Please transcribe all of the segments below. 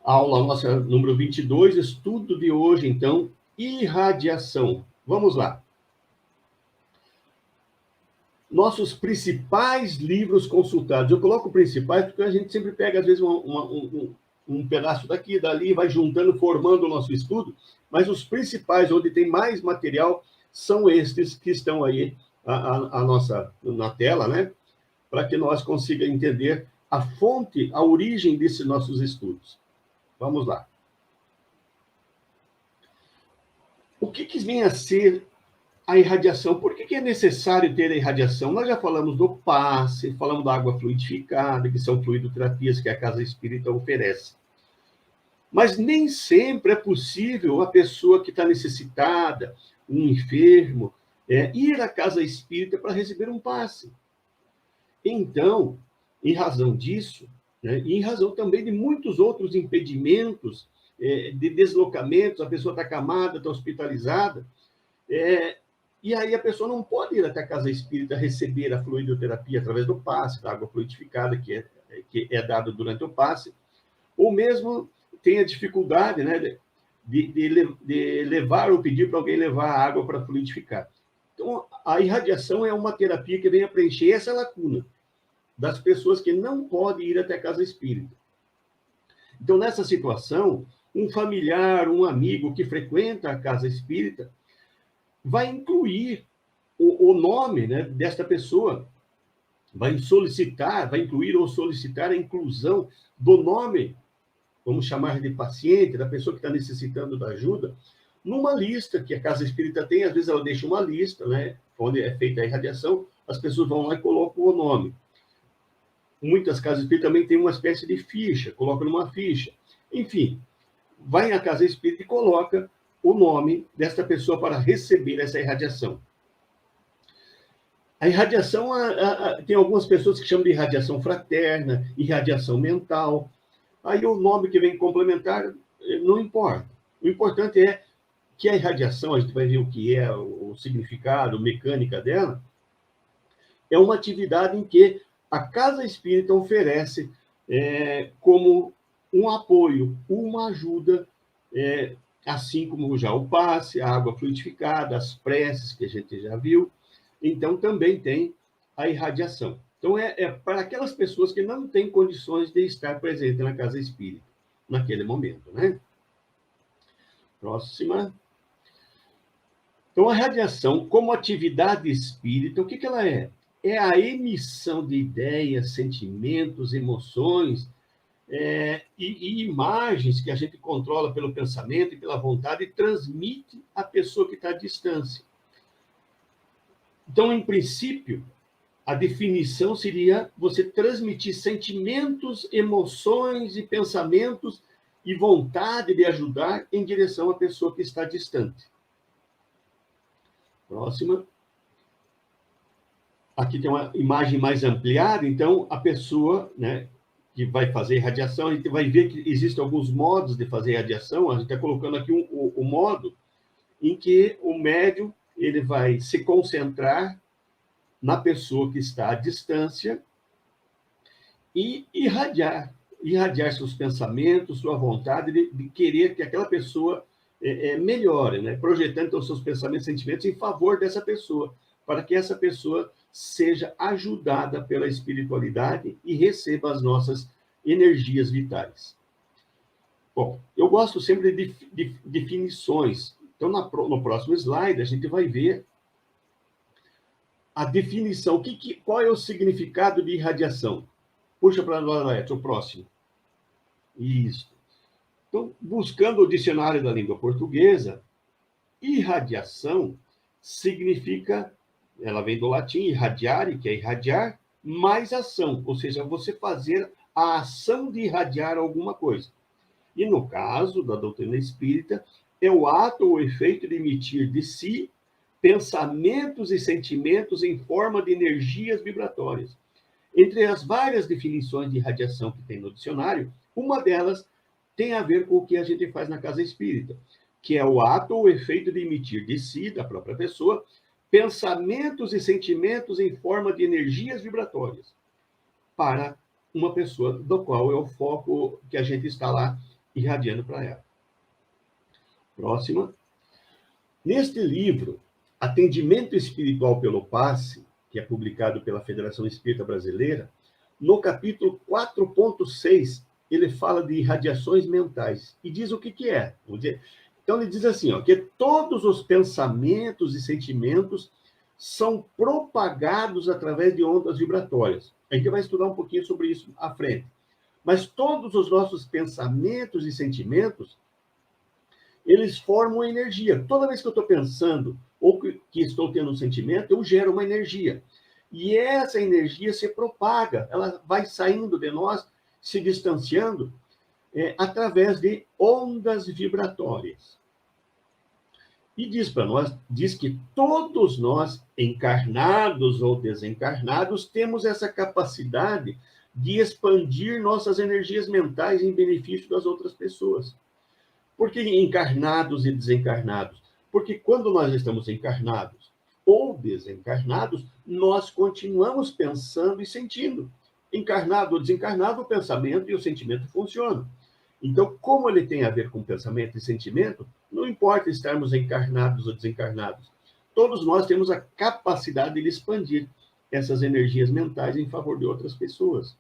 Aula nossa número 22, estudo de hoje, então, irradiação. Vamos lá. Nossos principais livros consultados. Eu coloco principais porque a gente sempre pega, às vezes, um pedaço daqui, dali, vai juntando, formando o nosso estudo, mas os principais, onde tem mais material, são estes que estão aí na tela, né? Para que nós consigamos entender a fonte, a origem desses nossos estudos. Vamos lá. O que vem a ser a irradiação? Por que é necessário ter a irradiação? Nós já falamos do passe, falamos da água fluidificada, que são fluidoterapias que a Casa Espírita oferece. Mas nem sempre é possível a pessoa que está necessitada, um enfermo, ir à Casa Espírita para receber um passe. Então, em razão disso, né, e em razão também de muitos outros impedimentos, de deslocamentos, a pessoa está acamada, está hospitalizada, e aí a pessoa não pode ir até a Casa Espírita receber a fluidoterapia através do passe, da água fluidificada, que é dado durante o passe, ou mesmo tem a dificuldade, né, de levar ou pedir para alguém levar a água para fluidificar. Então, a irradiação é uma terapia que vem a preencher essa lacuna das pessoas que não podem ir até a Casa Espírita. Então, nessa situação, um familiar, um amigo que frequenta a Casa Espírita vai incluir o nome, né, desta pessoa, vai incluir ou solicitar a inclusão do nome, vamos chamar de paciente, da pessoa que está necessitando da ajuda, numa lista que a Casa Espírita tem. Às vezes ela deixa uma lista, né, onde é feita a irradiação, as pessoas vão lá e colocam o nome. Muitas casas espíritas também têm uma espécie de ficha, colocam numa ficha. Enfim, vai à Casa Espírita e coloca o nome desta pessoa para receber essa irradiação. A irradiação, tem algumas pessoas que chamam de irradiação fraterna, irradiação mental. Aí o nome que vem complementar não importa. O importante é que a irradiação, a gente vai ver o que é, o significado, a mecânica dela, é uma atividade em que a Casa Espírita oferece como um apoio, uma ajuda, assim como já o passe, a água fluidificada, as preces, que a gente já viu. Então, também tem a irradiação. Então, é para aquelas pessoas que não têm condições de estar presente na Casa Espírita, naquele momento, né? Próxima. Então, a radiação, como atividade espírita, o que ela é? É a emissão de ideias, sentimentos, emoções e imagens que a gente controla pelo pensamento e pela vontade e transmite à pessoa que está à distância. Então, em princípio, a definição seria você transmitir sentimentos, emoções e pensamentos e vontade de ajudar em direção à pessoa que está distante. Próxima. Aqui tem uma imagem mais ampliada. Então, a pessoa, né, que vai fazer radiação, a gente vai ver que existem alguns modos de fazer radiação. A gente está colocando aqui o modo em que o médium ele vai se concentrar na pessoa que está à distância e irradiar seus pensamentos, sua vontade de querer que aquela pessoa melhore, né? Projetando então, seus pensamentos e sentimentos em favor dessa pessoa, para que essa pessoa seja ajudada pela espiritualidade e receba as nossas energias vitais. Bom, eu gosto sempre de definições. Então, no próximo slide, a gente vai ver a definição. Qual é o significado de irradiação? Puxa para nós, o próximo. Isso. Então, buscando o dicionário da língua portuguesa, irradiação significa, ela vem do latim, irradiare, que é irradiar, mais ação, ou seja, você fazer a ação de irradiar alguma coisa. E no caso da doutrina espírita, é o ato ou efeito de emitir de si pensamentos e sentimentos em forma de energias vibratórias. Entre as várias definições de irradiação que tem no dicionário, uma delas tem a ver com o que a gente faz na Casa Espírita, que é o ato ou efeito de emitir de si, da própria pessoa, pensamentos e sentimentos em forma de energias vibratórias para uma pessoa do qual é o foco que a gente está lá irradiando para ela. Próxima. Neste livro, Atendimento Espiritual pelo Passe, que é publicado pela Federação Espírita Brasileira, no capítulo 4.6, ele fala de irradiações mentais e diz o que é. Então, ele diz assim, que todos os pensamentos e sentimentos são propagados através de ondas vibratórias. A gente vai estudar um pouquinho sobre isso à frente. Mas todos os nossos pensamentos e sentimentos, eles formam energia. Toda vez que eu estou pensando ou que estou tendo um sentimento, eu gero uma energia. E essa energia se propaga, ela vai saindo de nós, se distanciando, através de ondas vibratórias. E diz para nós, diz que todos nós, encarnados ou desencarnados, temos essa capacidade de expandir nossas energias mentais em benefício das outras pessoas. Por que encarnados e desencarnados? Porque quando nós estamos encarnados ou desencarnados, nós continuamos pensando e sentindo. Encarnado ou desencarnado, o pensamento e o sentimento funcionam. Então, como ele tem a ver com pensamento e sentimento, não importa estarmos encarnados ou desencarnados. Todos nós temos a capacidade de expandir essas energias mentais em favor de outras pessoas.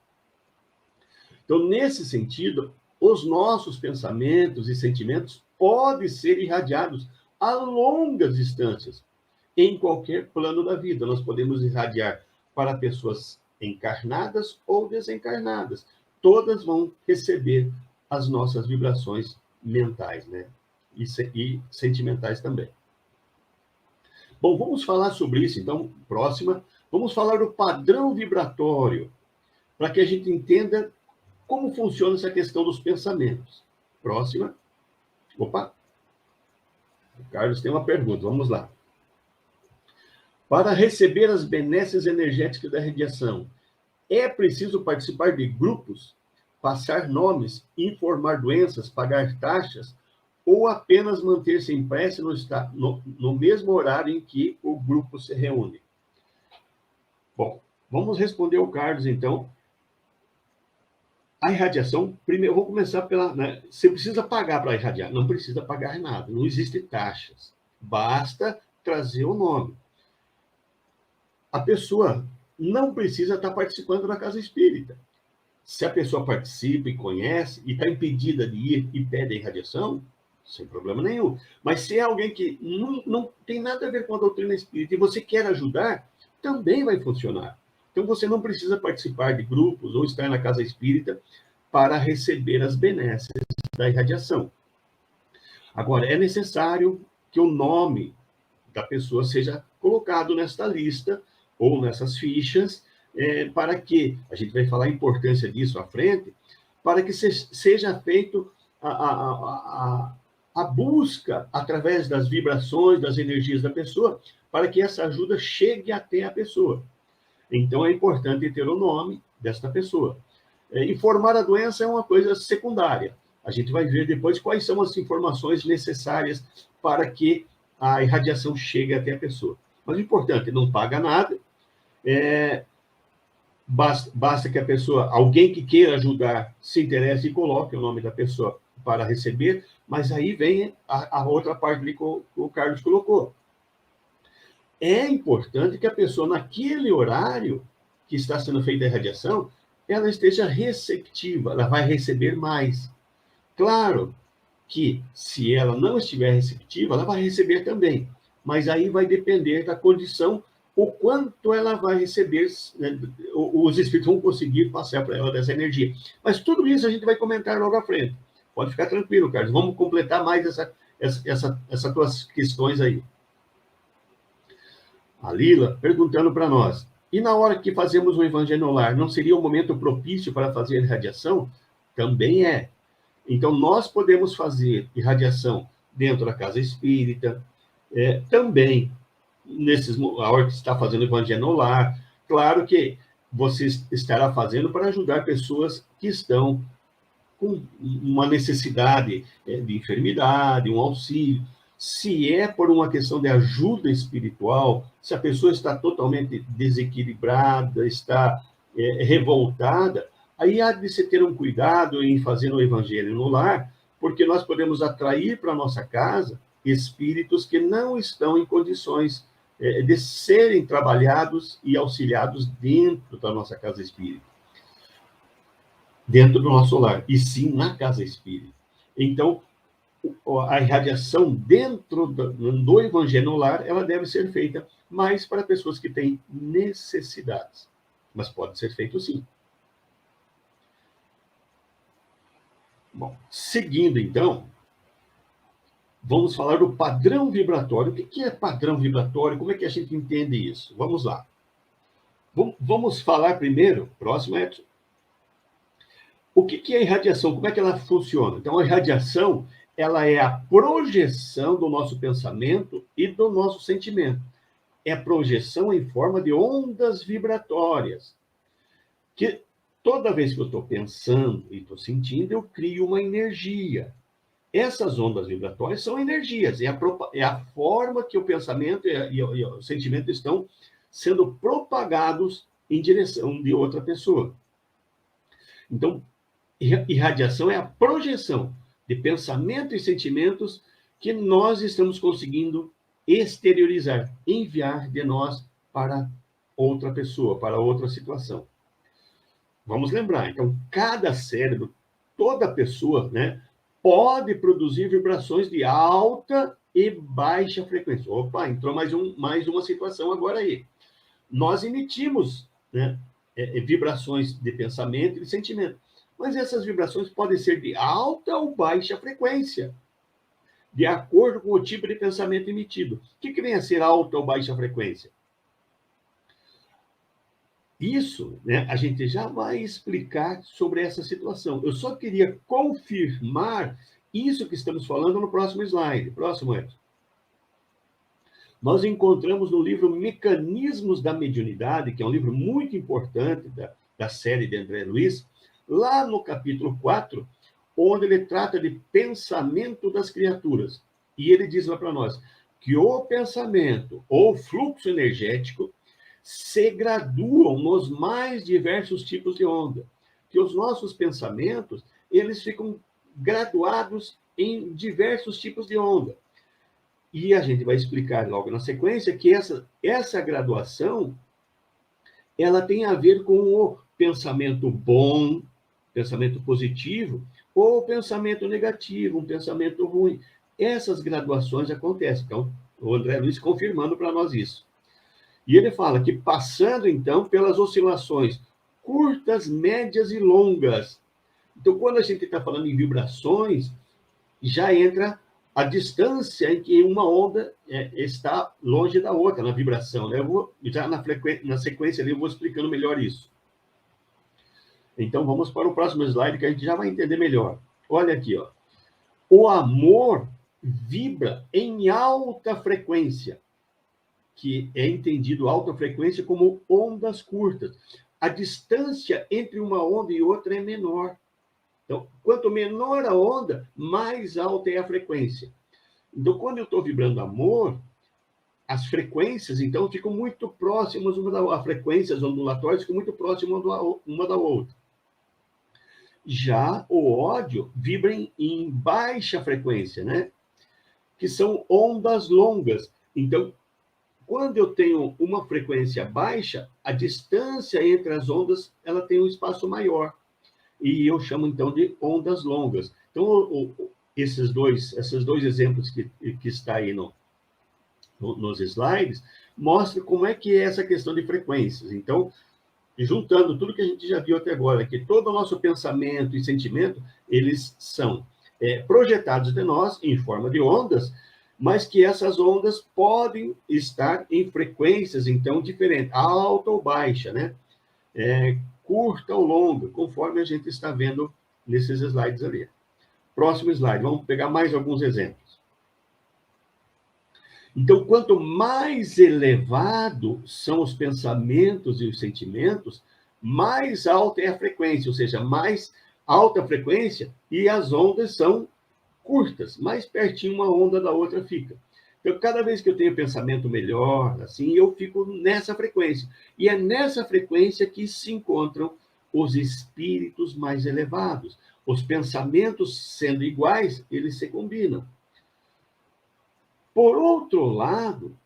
Então, nesse sentido, os nossos pensamentos e sentimentos podem ser irradiados a longas distâncias, em qualquer plano da vida. Nós podemos irradiar para pessoas encarnadas ou desencarnadas. Todas vão receber as nossas vibrações mentais, né? E sentimentais também. Bom, vamos falar sobre isso, então, próxima. Vamos falar do padrão vibratório, para que a gente entenda como funciona essa questão dos pensamentos. Próxima. Opa! O Carlos tem uma pergunta, vamos lá. Para receber as benesses energéticas da radiação, é preciso participar de grupos, passar nomes, informar doenças, pagar taxas, ou apenas manter-se em prece no mesmo horário em que o grupo se reúne? Bom, vamos responder ao Carlos, então. A irradiação, primeiro, eu vou começar pela... Né, você precisa pagar para irradiar. Não precisa pagar nada, não existe taxas. Basta trazer o nome. A pessoa não precisa estar participando da casa espírita. Se a pessoa participa e conhece e está impedida de ir e pede a irradiação, sem problema nenhum. Mas se é alguém que não tem nada a ver com a doutrina espírita e você quer ajudar, também vai funcionar. Então, você não precisa participar de grupos ou estar na casa espírita para receber as benesses da irradiação. Agora, é necessário que o nome da pessoa seja colocado nesta lista ou nessas fichas, para que, a gente vai falar a importância disso à frente, para que seja feito a busca através das vibrações, das energias da pessoa, para que essa ajuda chegue até a pessoa. Então, é importante ter o nome desta pessoa. Informar a doença é uma coisa secundária. A gente vai ver depois quais são as informações necessárias para que a irradiação chegue até a pessoa. Mas o importante, não paga nada, basta que a pessoa, alguém que queira ajudar, se interesse e coloque o nome da pessoa para receber, mas aí vem a outra parte ali que o Carlos colocou. É importante que a pessoa, naquele horário que está sendo feita a irradiação, ela esteja receptiva, ela vai receber mais. Claro que, se ela não estiver receptiva, ela vai receber também, mas aí vai depender da condição, o quanto ela vai receber, né? Os espíritos vão conseguir passar para ela dessa energia. Mas tudo isso a gente vai comentar logo à frente. Pode ficar tranquilo, Carlos. Vamos completar mais essas tuas questões aí. A Lila perguntando para nós, e na hora que fazemos o Evangelho no Lar, não seria um momento propício para fazer irradiação? Também é. Então, nós podemos fazer irradiação dentro da casa espírita, também, a hora que está fazendo o Evangelho no Lar. Claro que você estará fazendo para ajudar pessoas que estão com uma necessidade de enfermidade, um auxílio. Se é por uma questão de ajuda espiritual, se a pessoa está totalmente desequilibrada, está revoltada, aí há de se ter um cuidado em fazer o Evangelho no Lar, porque nós podemos atrair para a nossa casa espíritos que não estão em condições de serem trabalhados e auxiliados dentro da nossa casa espírita, dentro do nosso lar, e sim na casa espírita. Então, a irradiação dentro do evangelho no lar, ela deve ser feita mais para pessoas que têm necessidades, mas pode ser feito sim. Bom, seguindo então, vamos falar do padrão vibratório. O que é padrão vibratório? Como é que a gente entende isso? Vamos lá. Vamos falar primeiro, próximo, Edson. O que é irradiação? Como é que ela funciona? Então, a irradiação, ela é a projeção do nosso pensamento e do nosso sentimento. É a projeção em forma de ondas vibratórias, que toda vez que eu estou pensando e estou sentindo, eu crio uma energia. Essas ondas vibratórias são energias, é a forma que o pensamento e o sentimento estão sendo propagados em direção de outra pessoa. Então, irradiação é a projeção de pensamento e sentimentos que nós estamos conseguindo exteriorizar, enviar de nós para outra pessoa, para outra situação. Vamos lembrar, então, cada cérebro, toda pessoa, né, pode produzir vibrações de alta e baixa frequência. Opa, entrou mais uma situação agora aí. Nós emitimos, né, vibrações de pensamento e de sentimento, mas essas vibrações podem ser de alta ou baixa frequência, de acordo com o tipo de pensamento emitido. O que vem a ser alta ou baixa frequência? Isso, né, a gente já vai explicar sobre essa situação. Eu só queria confirmar isso que estamos falando no próximo slide. Próximo, Edson. Nós encontramos no livro Mecanismos da Mediunidade, que é um livro muito importante da série de André Luiz, lá no capítulo 4, onde ele trata de pensamento das criaturas. E ele diz lá para nós que o pensamento ou fluxo energético se graduam nos mais diversos tipos de onda, que os nossos pensamentos, eles ficam graduados em diversos tipos de onda. E a gente vai explicar logo na sequência que essa graduação, ela tem a ver com o pensamento bom, pensamento positivo, ou pensamento negativo, um pensamento ruim. Essas graduações acontecem. Então, o André Luiz confirmando para nós isso. E ele fala que passando, então, pelas oscilações curtas, médias e longas. Então, quando a gente está falando em vibrações, já entra a distância em que uma onda está longe da outra, na vibração. Né? Eu vou, já na sequência ali, eu vou explicando melhor isso. Então, vamos para o próximo slide, que a gente já vai entender melhor. Olha aqui, ó. O amor vibra em alta frequência, que é entendido alta frequência como ondas curtas. A distância entre uma onda e outra é menor. Então, quanto menor a onda, mais alta é a frequência. Então, quando eu estou vibrando amor, as frequências, então, ficam muito próximas uma da outra. As frequências ondulatórias ficam muito próximas uma da outra. Já o ódio vibra em baixa frequência, né? Que são ondas longas. Então, quando eu tenho uma frequência baixa, a distância entre as ondas, ela tem um espaço maior. E eu chamo, então, de ondas longas. Então, esses dois exemplos que está aí nos slides, mostram como é que é essa questão de frequências. Então, juntando tudo que a gente já viu até agora, que todo o nosso pensamento e sentimento, eles são projetados de nós em forma de ondas, mas que essas ondas podem estar em frequências, então, diferentes, alta ou baixa, né? Curta ou longa, conforme a gente está vendo nesses slides ali. Próximo slide, vamos pegar mais alguns exemplos. Então, quanto mais elevado são os pensamentos e os sentimentos, mais alta é a frequência, ou seja, mais alta a frequência e as ondas são curtas, mais pertinho uma onda da outra fica. Então, cada vez que eu tenho pensamento melhor, assim, eu fico nessa frequência. E é nessa frequência que se encontram os espíritos mais elevados, Os pensamentos sendo iguais, eles se combinam. Por outro lado,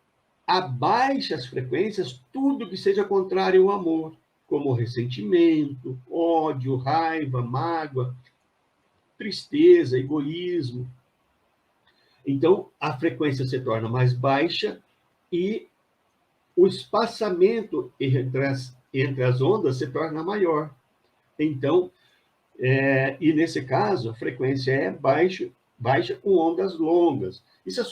abaixe as frequências tudo que seja contrário ao amor, como ressentimento, ódio, raiva, mágoa, tristeza, egoísmo. Então, a frequência se torna mais baixa e o espaçamento entre as ondas se torna maior. Então, e nesse caso, a frequência é baixa com ondas longas. Isso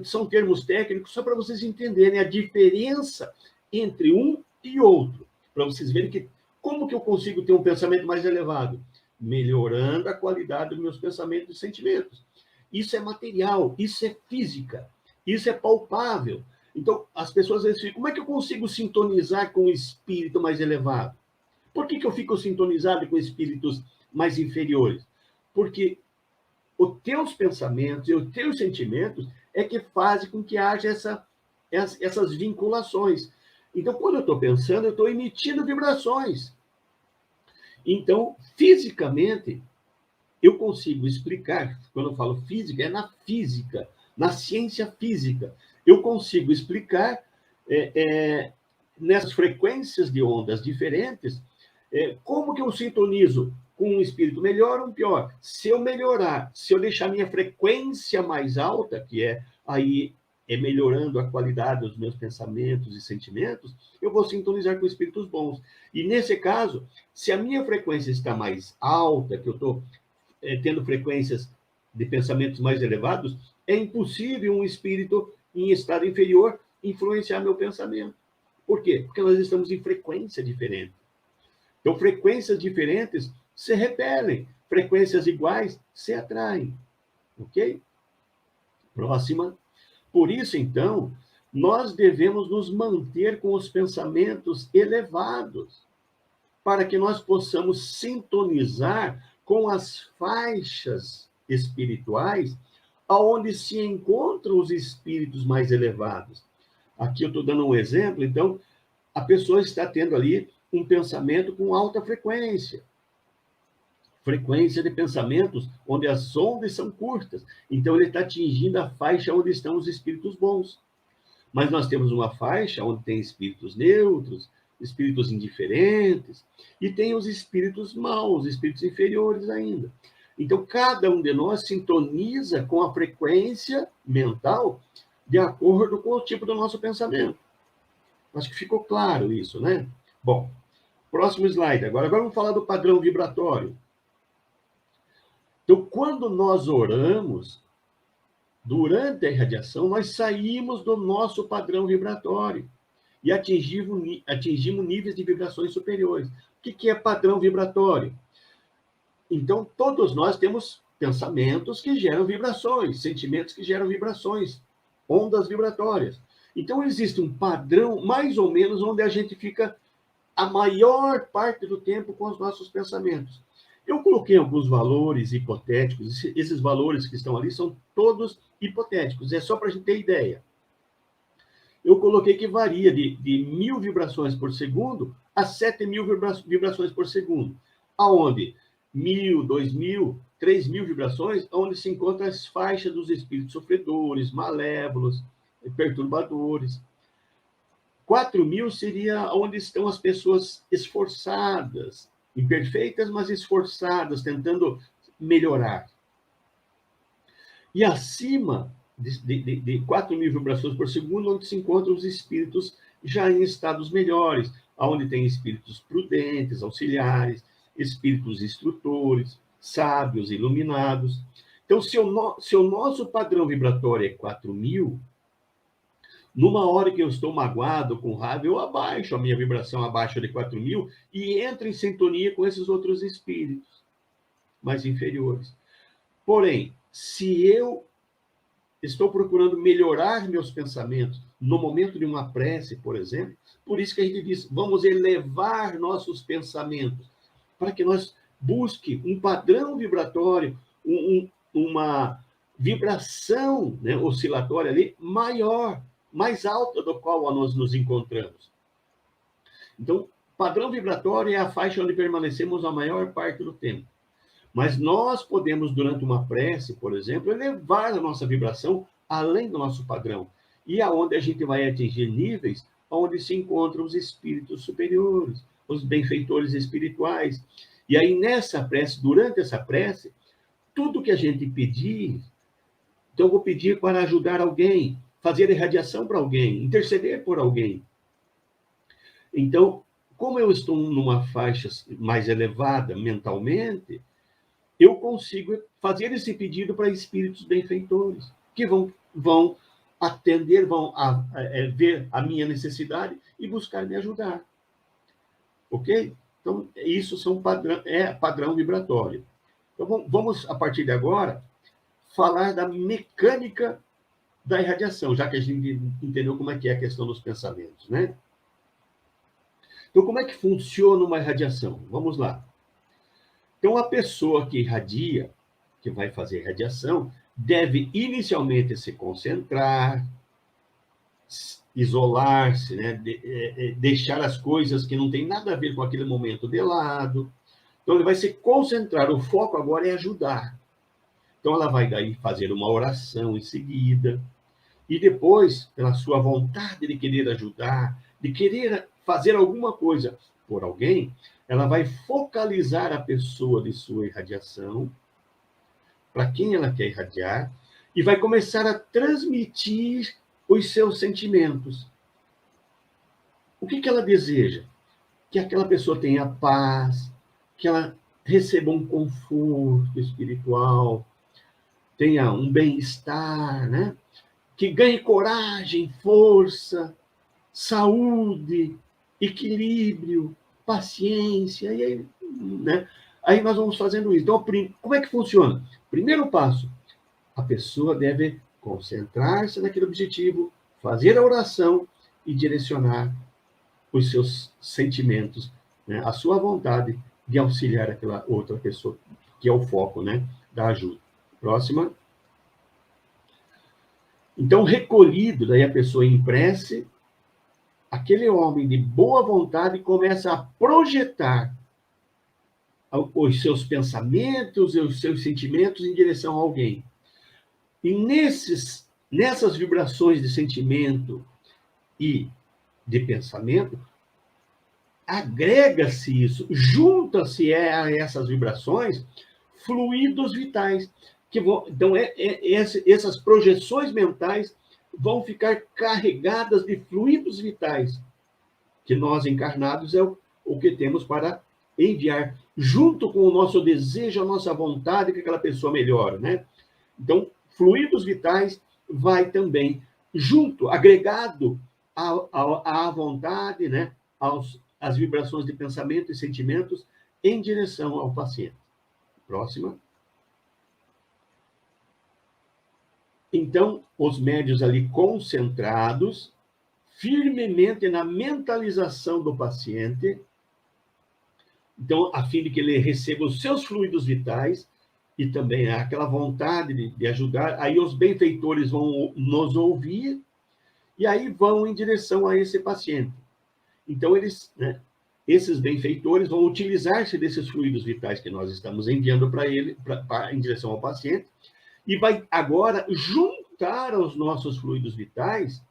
são termos técnicos só para vocês entenderem a diferença entre um e outro, para vocês verem como que eu consigo ter um pensamento mais elevado, melhorando a qualidade dos meus pensamentos e sentimentos. Isso é material, isso é física, isso é palpável. Então, as pessoas às vezes ficam, como é que eu consigo sintonizar com o espírito mais elevado? Por que eu fico sintonizado com espíritos mais inferiores? Porque os teus pensamentos e os teus sentimentos é que fazem com que haja essas vinculações. Então, quando eu estou pensando, eu estou emitindo vibrações. Então, fisicamente, eu consigo explicar, quando eu falo física, é na física, na ciência física. Eu consigo explicar nessas frequências de ondas diferentes, como que eu sintonizo com um espírito melhor ou um pior? Se eu melhorar, se eu deixar minha frequência mais alta, que aí melhorando a qualidade dos meus pensamentos e sentimentos, eu vou sintonizar com espíritos bons. E nesse caso, se a minha frequência está mais alta, que eu estou tendo frequências de pensamentos mais elevados, é impossível um espírito em estado inferior influenciar meu pensamento. Por quê? Porque nós estamos em frequência diferente. Então, frequências diferentes se repelem, frequências iguais se atraem. Ok? Próxima. Por isso, então, nós devemos nos manter com os pensamentos elevados, para que nós possamos sintonizar com as faixas espirituais aonde se encontram os espíritos mais elevados. Aqui eu estou dando um exemplo, então, a pessoa está tendo ali um pensamento com alta frequência. Frequência de pensamentos onde as ondas são curtas. Então, ele está atingindo a faixa onde estão os espíritos bons. Mas nós temos uma faixa onde tem espíritos neutros, espíritos indiferentes, e tem os espíritos maus, espíritos inferiores ainda. Então, cada um de nós sintoniza com a frequência mental de acordo com o tipo do nosso pensamento. Acho que ficou claro isso, né? Bom, próximo slide. Agora vamos falar do padrão vibratório. Então, quando nós oramos, durante a irradiação, nós saímos do nosso padrão vibratório e atingimos níveis de vibrações superiores. O que é padrão vibratório? Então, todos nós temos pensamentos que geram vibrações, sentimentos que geram vibrações, ondas vibratórias. Então, existe um padrão, mais ou menos, onde a gente fica a maior parte do tempo com os nossos pensamentos. Eu coloquei alguns valores hipotéticos, esses valores que estão ali são todos hipotéticos, é só para a gente ter ideia. Eu coloquei que varia de 1.000 vibrações por segundo a 7.000 vibrações por segundo, aonde 1.000, 2.000, 3.000 vibrações, onde se encontram as faixas dos espíritos sofredores, malévolos, perturbadores. 4.000 seria onde estão as pessoas esforçadas, imperfeitas, mas esforçadas, tentando melhorar. E acima de 4.000 vibrações por segundo, onde se encontram os espíritos já em estados melhores, onde tem espíritos prudentes, auxiliares, espíritos instrutores, sábios, iluminados. Então, se o nosso padrão vibratório é 4.000, numa hora que eu estou magoado, com raiva, eu abaixo a minha vibração abaixo de 4.000 e entro em sintonia com esses outros espíritos mais inferiores. Porém, se eu estou procurando melhorar meus pensamentos no momento de uma prece, por exemplo, por isso que a gente diz, vamos elevar nossos pensamentos, para que nós busque um padrão vibratório, uma vibração, né, oscilatória ali maior, mais alta do qual nós nos encontramos. Então, padrão vibratório é a faixa onde permanecemos a maior parte do tempo. Mas nós podemos, durante uma prece, por exemplo, elevar a nossa vibração além do nosso padrão. E aonde a gente vai atingir níveis onde se encontram os espíritos superiores, os benfeitores espirituais. E aí, nessa prece, durante essa prece, tudo que a gente pedir, então eu vou pedir para ajudar alguém, fazer irradiação para alguém, interceder por alguém. Então, como eu estou numa faixa mais elevada mentalmente, eu consigo fazer esse pedido para espíritos benfeitores, que vão atender, ver a minha necessidade e buscar me ajudar. Ok? Então, isso é padrão vibratório. Então, vamos, a partir de agora, falar da mecânica da irradiação, já que a gente entendeu como é que é a questão dos pensamentos, né? Então, como é que funciona uma irradiação? Vamos lá. Então, a pessoa que irradia, que vai fazer irradiação, deve inicialmente se concentrar, isolar-se, né? Deixar as coisas que não têm nada a ver com aquele momento de lado. Então, ele vai se concentrar. O foco agora é ajudar. Então, ela vai daí fazer uma oração em seguida. E depois, pela sua vontade de querer ajudar, de querer fazer alguma coisa por alguém, ela vai focalizar a pessoa de sua irradiação, para quem ela quer irradiar, e vai começar a transmitir os seus sentimentos. O que ela deseja? Que aquela pessoa tenha paz, que ela receba um conforto espiritual, tenha um bem-estar, né? Que ganhe coragem, força, saúde, equilíbrio, paciência, e aí, né? Aí nós vamos fazendo isso. Então, como é que funciona? Primeiro passo, a pessoa deve concentrar-se naquele objetivo, fazer a oração e direcionar os seus sentimentos, né? A sua vontade de auxiliar aquela outra pessoa, que é o foco, né? Da ajuda. Próxima. Então, recolhido, daí a pessoa em prece, aquele homem de boa vontade começa a projetar os seus pensamentos, os seus sentimentos em direção a alguém. E nessas vibrações de sentimento e de pensamento, agrega-se isso, junta-se a essas vibrações fluidos vitais. Então, essas projeções mentais vão ficar carregadas de fluidos vitais, que nós encarnados é o que temos para enviar, junto com o nosso desejo, a nossa vontade que aquela pessoa melhore, né? Então, fluidos vitais vai também junto, agregado à vontade, né? Às vibrações de pensamento e sentimentos em direção ao paciente. Próxima. Então, os médios ali concentrados, firmemente na mentalização do paciente, então, a fim de que ele receba os seus fluidos vitais e também aquela vontade de ajudar, aí os benfeitores vão nos ouvir e aí vão em direção a esse paciente. Então, esses benfeitores vão utilizar-se desses fluidos vitais que nós estamos enviando para ele, em direção ao paciente, e vai agora juntar aos nossos fluidos vitais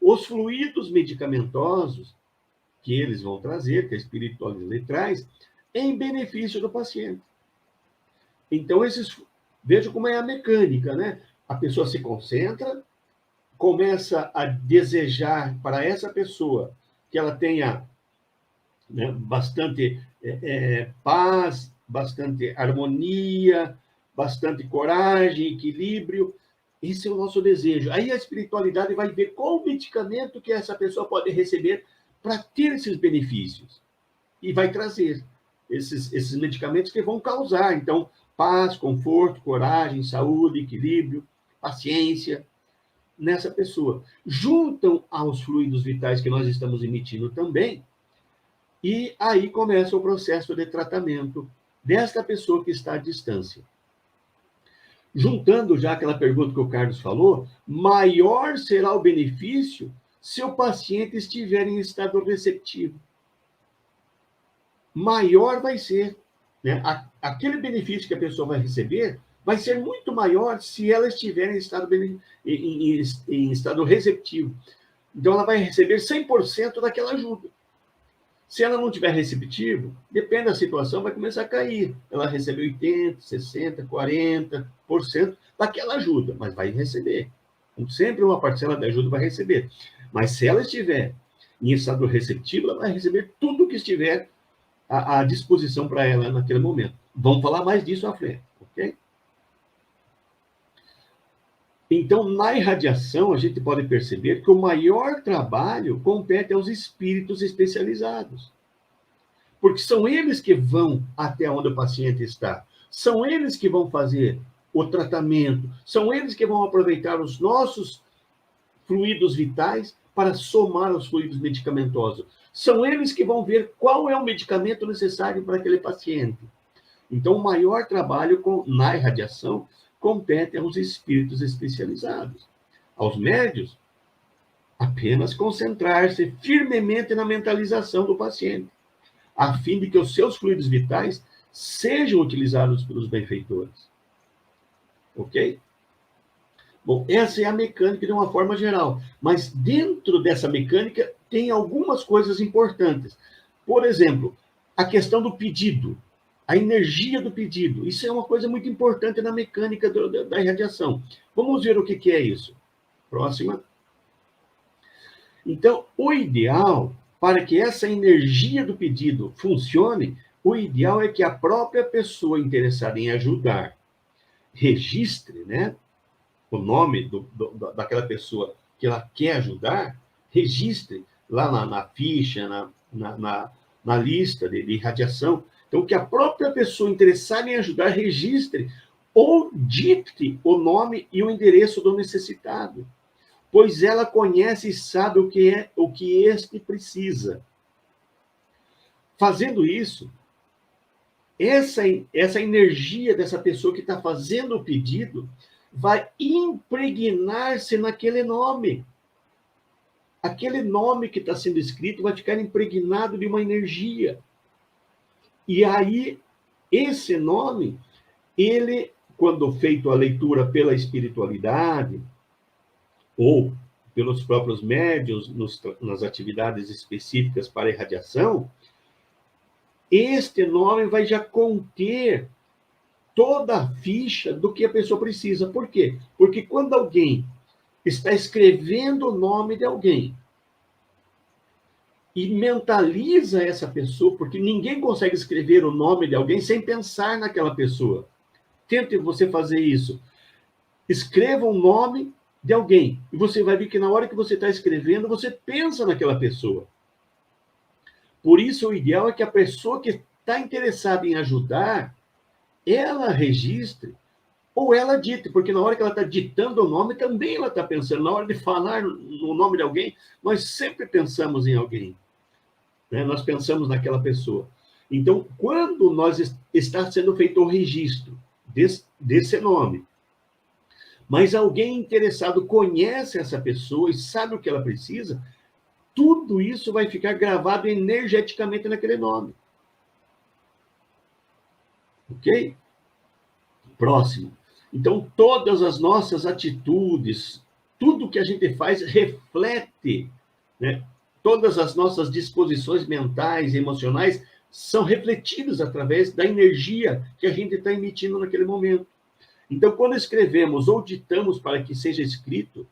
os fluidos medicamentosos que eles vão trazer, que a espiritualidade traz, em benefício do paciente. Então, veja como é a mecânica, né? A pessoa se concentra, começa a desejar para essa pessoa que ela tenha, né, bastante paz, bastante harmonia, bastante coragem, equilíbrio. Esse é o nosso desejo. Aí a espiritualidade vai ver qual medicamento que essa pessoa pode receber para ter esses benefícios. E vai trazer esses medicamentos que vão causar, então, paz, conforto, coragem, saúde, equilíbrio, paciência nessa pessoa. Juntam aos fluidos vitais que nós estamos emitindo também, e aí começa o processo de tratamento desta pessoa que está à distância. Juntando já aquela pergunta que o Carlos falou, maior será o benefício se o paciente estiver em estado receptivo. Maior vai ser. né? Aquele benefício que a pessoa vai receber vai ser muito maior se ela estiver em estado receptivo. Então, ela vai receber 100% daquela ajuda. Se ela não tiver receptivo, depende da situação, vai começar a cair. Ela recebe 80%, 60%, 40% daquela ajuda, mas vai receber. Então, sempre uma parcela da ajuda vai receber. Mas se ela estiver em estado receptivo, ela vai receber tudo que estiver à disposição para ela naquele momento. Vamos falar mais disso à frente, ok? Então, na irradiação, a gente pode perceber que o maior trabalho compete aos espíritos especializados. Porque são eles que vão até onde o paciente está. São eles que vão fazer o tratamento. São eles que vão aproveitar os nossos fluidos vitais para somar aos fluidos medicamentosos. São eles que vão ver qual é o medicamento necessário para aquele paciente. Então, o maior trabalho na irradiação compete aos espíritos especializados. Aos médios, apenas concentrar-se firmemente na mentalização do paciente, a fim de que os seus fluidos vitais sejam utilizados pelos benfeitores. Ok? Bom, essa é a mecânica de uma forma geral, mas dentro dessa mecânica tem algumas coisas importantes. Por exemplo, a questão do pedido, a energia do pedido. Isso é uma coisa muito importante na mecânica da irradiação. Vamos ver o que é isso. Próxima. Então, o ideal, para que essa energia do pedido funcione, o ideal é que a própria pessoa interessada em ajudar registre, né, o nome daquela pessoa que ela quer ajudar, registre lá na ficha, na lista de irradiação. Então, que a própria pessoa interessada em ajudar registre ou dicte o nome e o endereço do necessitado, pois ela conhece e sabe o que este precisa. Fazendo isso, essa energia dessa pessoa que está fazendo o pedido vai impregnar-se naquele nome. Aquele nome que está sendo escrito vai ficar impregnado de uma energia. E aí, esse nome, ele, quando feito a leitura pela espiritualidade, ou pelos próprios médiuns nas atividades específicas para a irradiação, este nome vai já conter toda a ficha do que a pessoa precisa. Por quê? Porque quando alguém está escrevendo o nome de alguém e mentaliza essa pessoa, porque ninguém consegue escrever o nome de alguém sem pensar naquela pessoa. Tente você fazer isso. Escreva o nome de alguém e você vai ver que na hora que você está escrevendo, você pensa naquela pessoa. Por isso, o ideal é que a pessoa que está interessada em ajudar, ela registre ou ela dite, porque na hora que ela está ditando o nome, também ela está pensando. Na hora de falar no nome de alguém, nós sempre pensamos em alguém, né? Nós pensamos naquela pessoa. Então, quando está sendo feito o registro desse nome, mas alguém interessado conhece essa pessoa e sabe o que ela precisa, tudo isso vai ficar gravado energeticamente naquele nome. Ok? Próximo. Então, todas as nossas atitudes, tudo que a gente faz reflete, né? Todas as nossas disposições mentais e emocionais são refletidas através da energia que a gente está emitindo naquele momento. Então, quando escrevemos ou ditamos para que seja escrito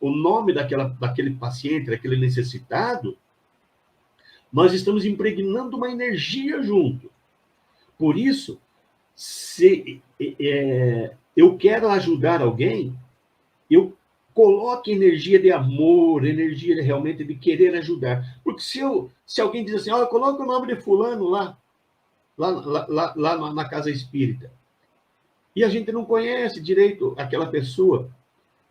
o nome daquele paciente, daquele necessitado, nós estamos impregnando uma energia junto. Por isso, se eu quero ajudar alguém, eu coloque energia de amor, energia realmente de querer ajudar. Porque se alguém diz assim, olha, coloca o nome de fulano lá na casa espírita, e a gente não conhece direito aquela pessoa,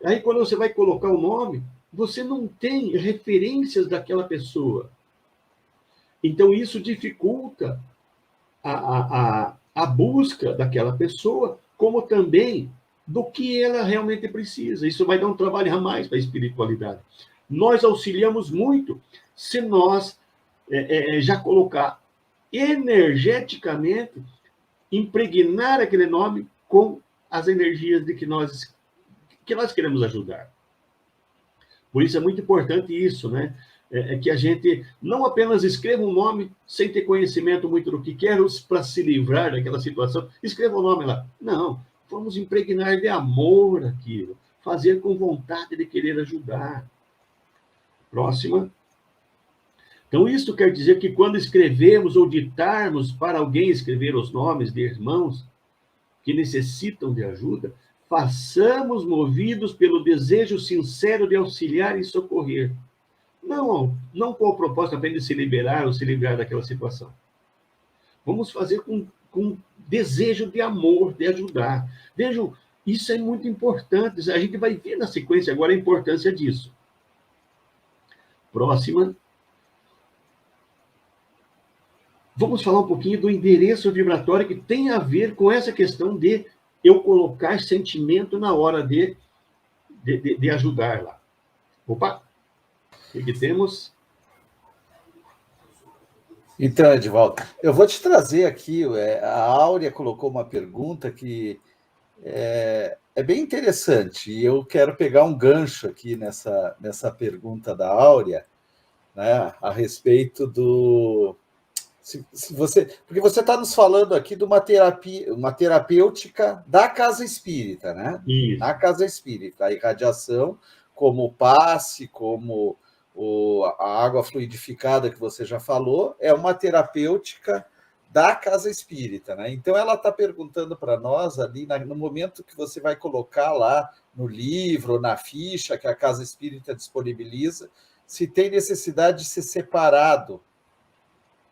aí quando você vai colocar o nome, você não tem referências daquela pessoa. Então, isso dificulta a busca daquela pessoa, como também do que ela realmente precisa. Isso vai dar um trabalho a mais para a espiritualidade. Nós auxiliamos muito se nós já colocar energeticamente, impregnar aquele nome com as energias de que nós queremos ajudar. Por isso é muito importante isso, né? Que a gente não apenas escreva um nome sem ter conhecimento muito do que quer para se livrar daquela situação, escreva o nome lá. Não, vamos impregnar de amor aquilo, fazer com vontade de querer ajudar. Próxima. Então, isso quer dizer que quando escrevemos ou ditarmos para alguém escrever os nomes de irmãos que necessitam de ajuda, façamos movidos pelo desejo sincero de auxiliar e socorrer. Não com o propósito apenas de se liberar ou se livrar daquela situação. Vamos fazer com desejo de amor, de ajudar. Vejam, isso é muito importante. A gente vai ver na sequência agora a importância disso. Próxima. Vamos falar um pouquinho do endereço vibratório que tem a ver com essa questão de eu colocar sentimento na hora de ajudar lá. Opa! O que temos? Então, Edivaldo, eu vou te trazer aqui, a Áurea colocou uma pergunta que é bem interessante, e eu quero pegar um gancho aqui nessa pergunta da Áurea, né, a respeito do... porque você está nos falando aqui de uma terapêutica da casa espírita, né? Isso. Na casa espírita, a irradiação, como o passe, como a água fluidificada que você já falou, é uma terapêutica da casa espírita, né? Então ela está perguntando para nós ali, no momento que você vai colocar lá no livro, na ficha que a casa espírita disponibiliza, se tem necessidade de ser separado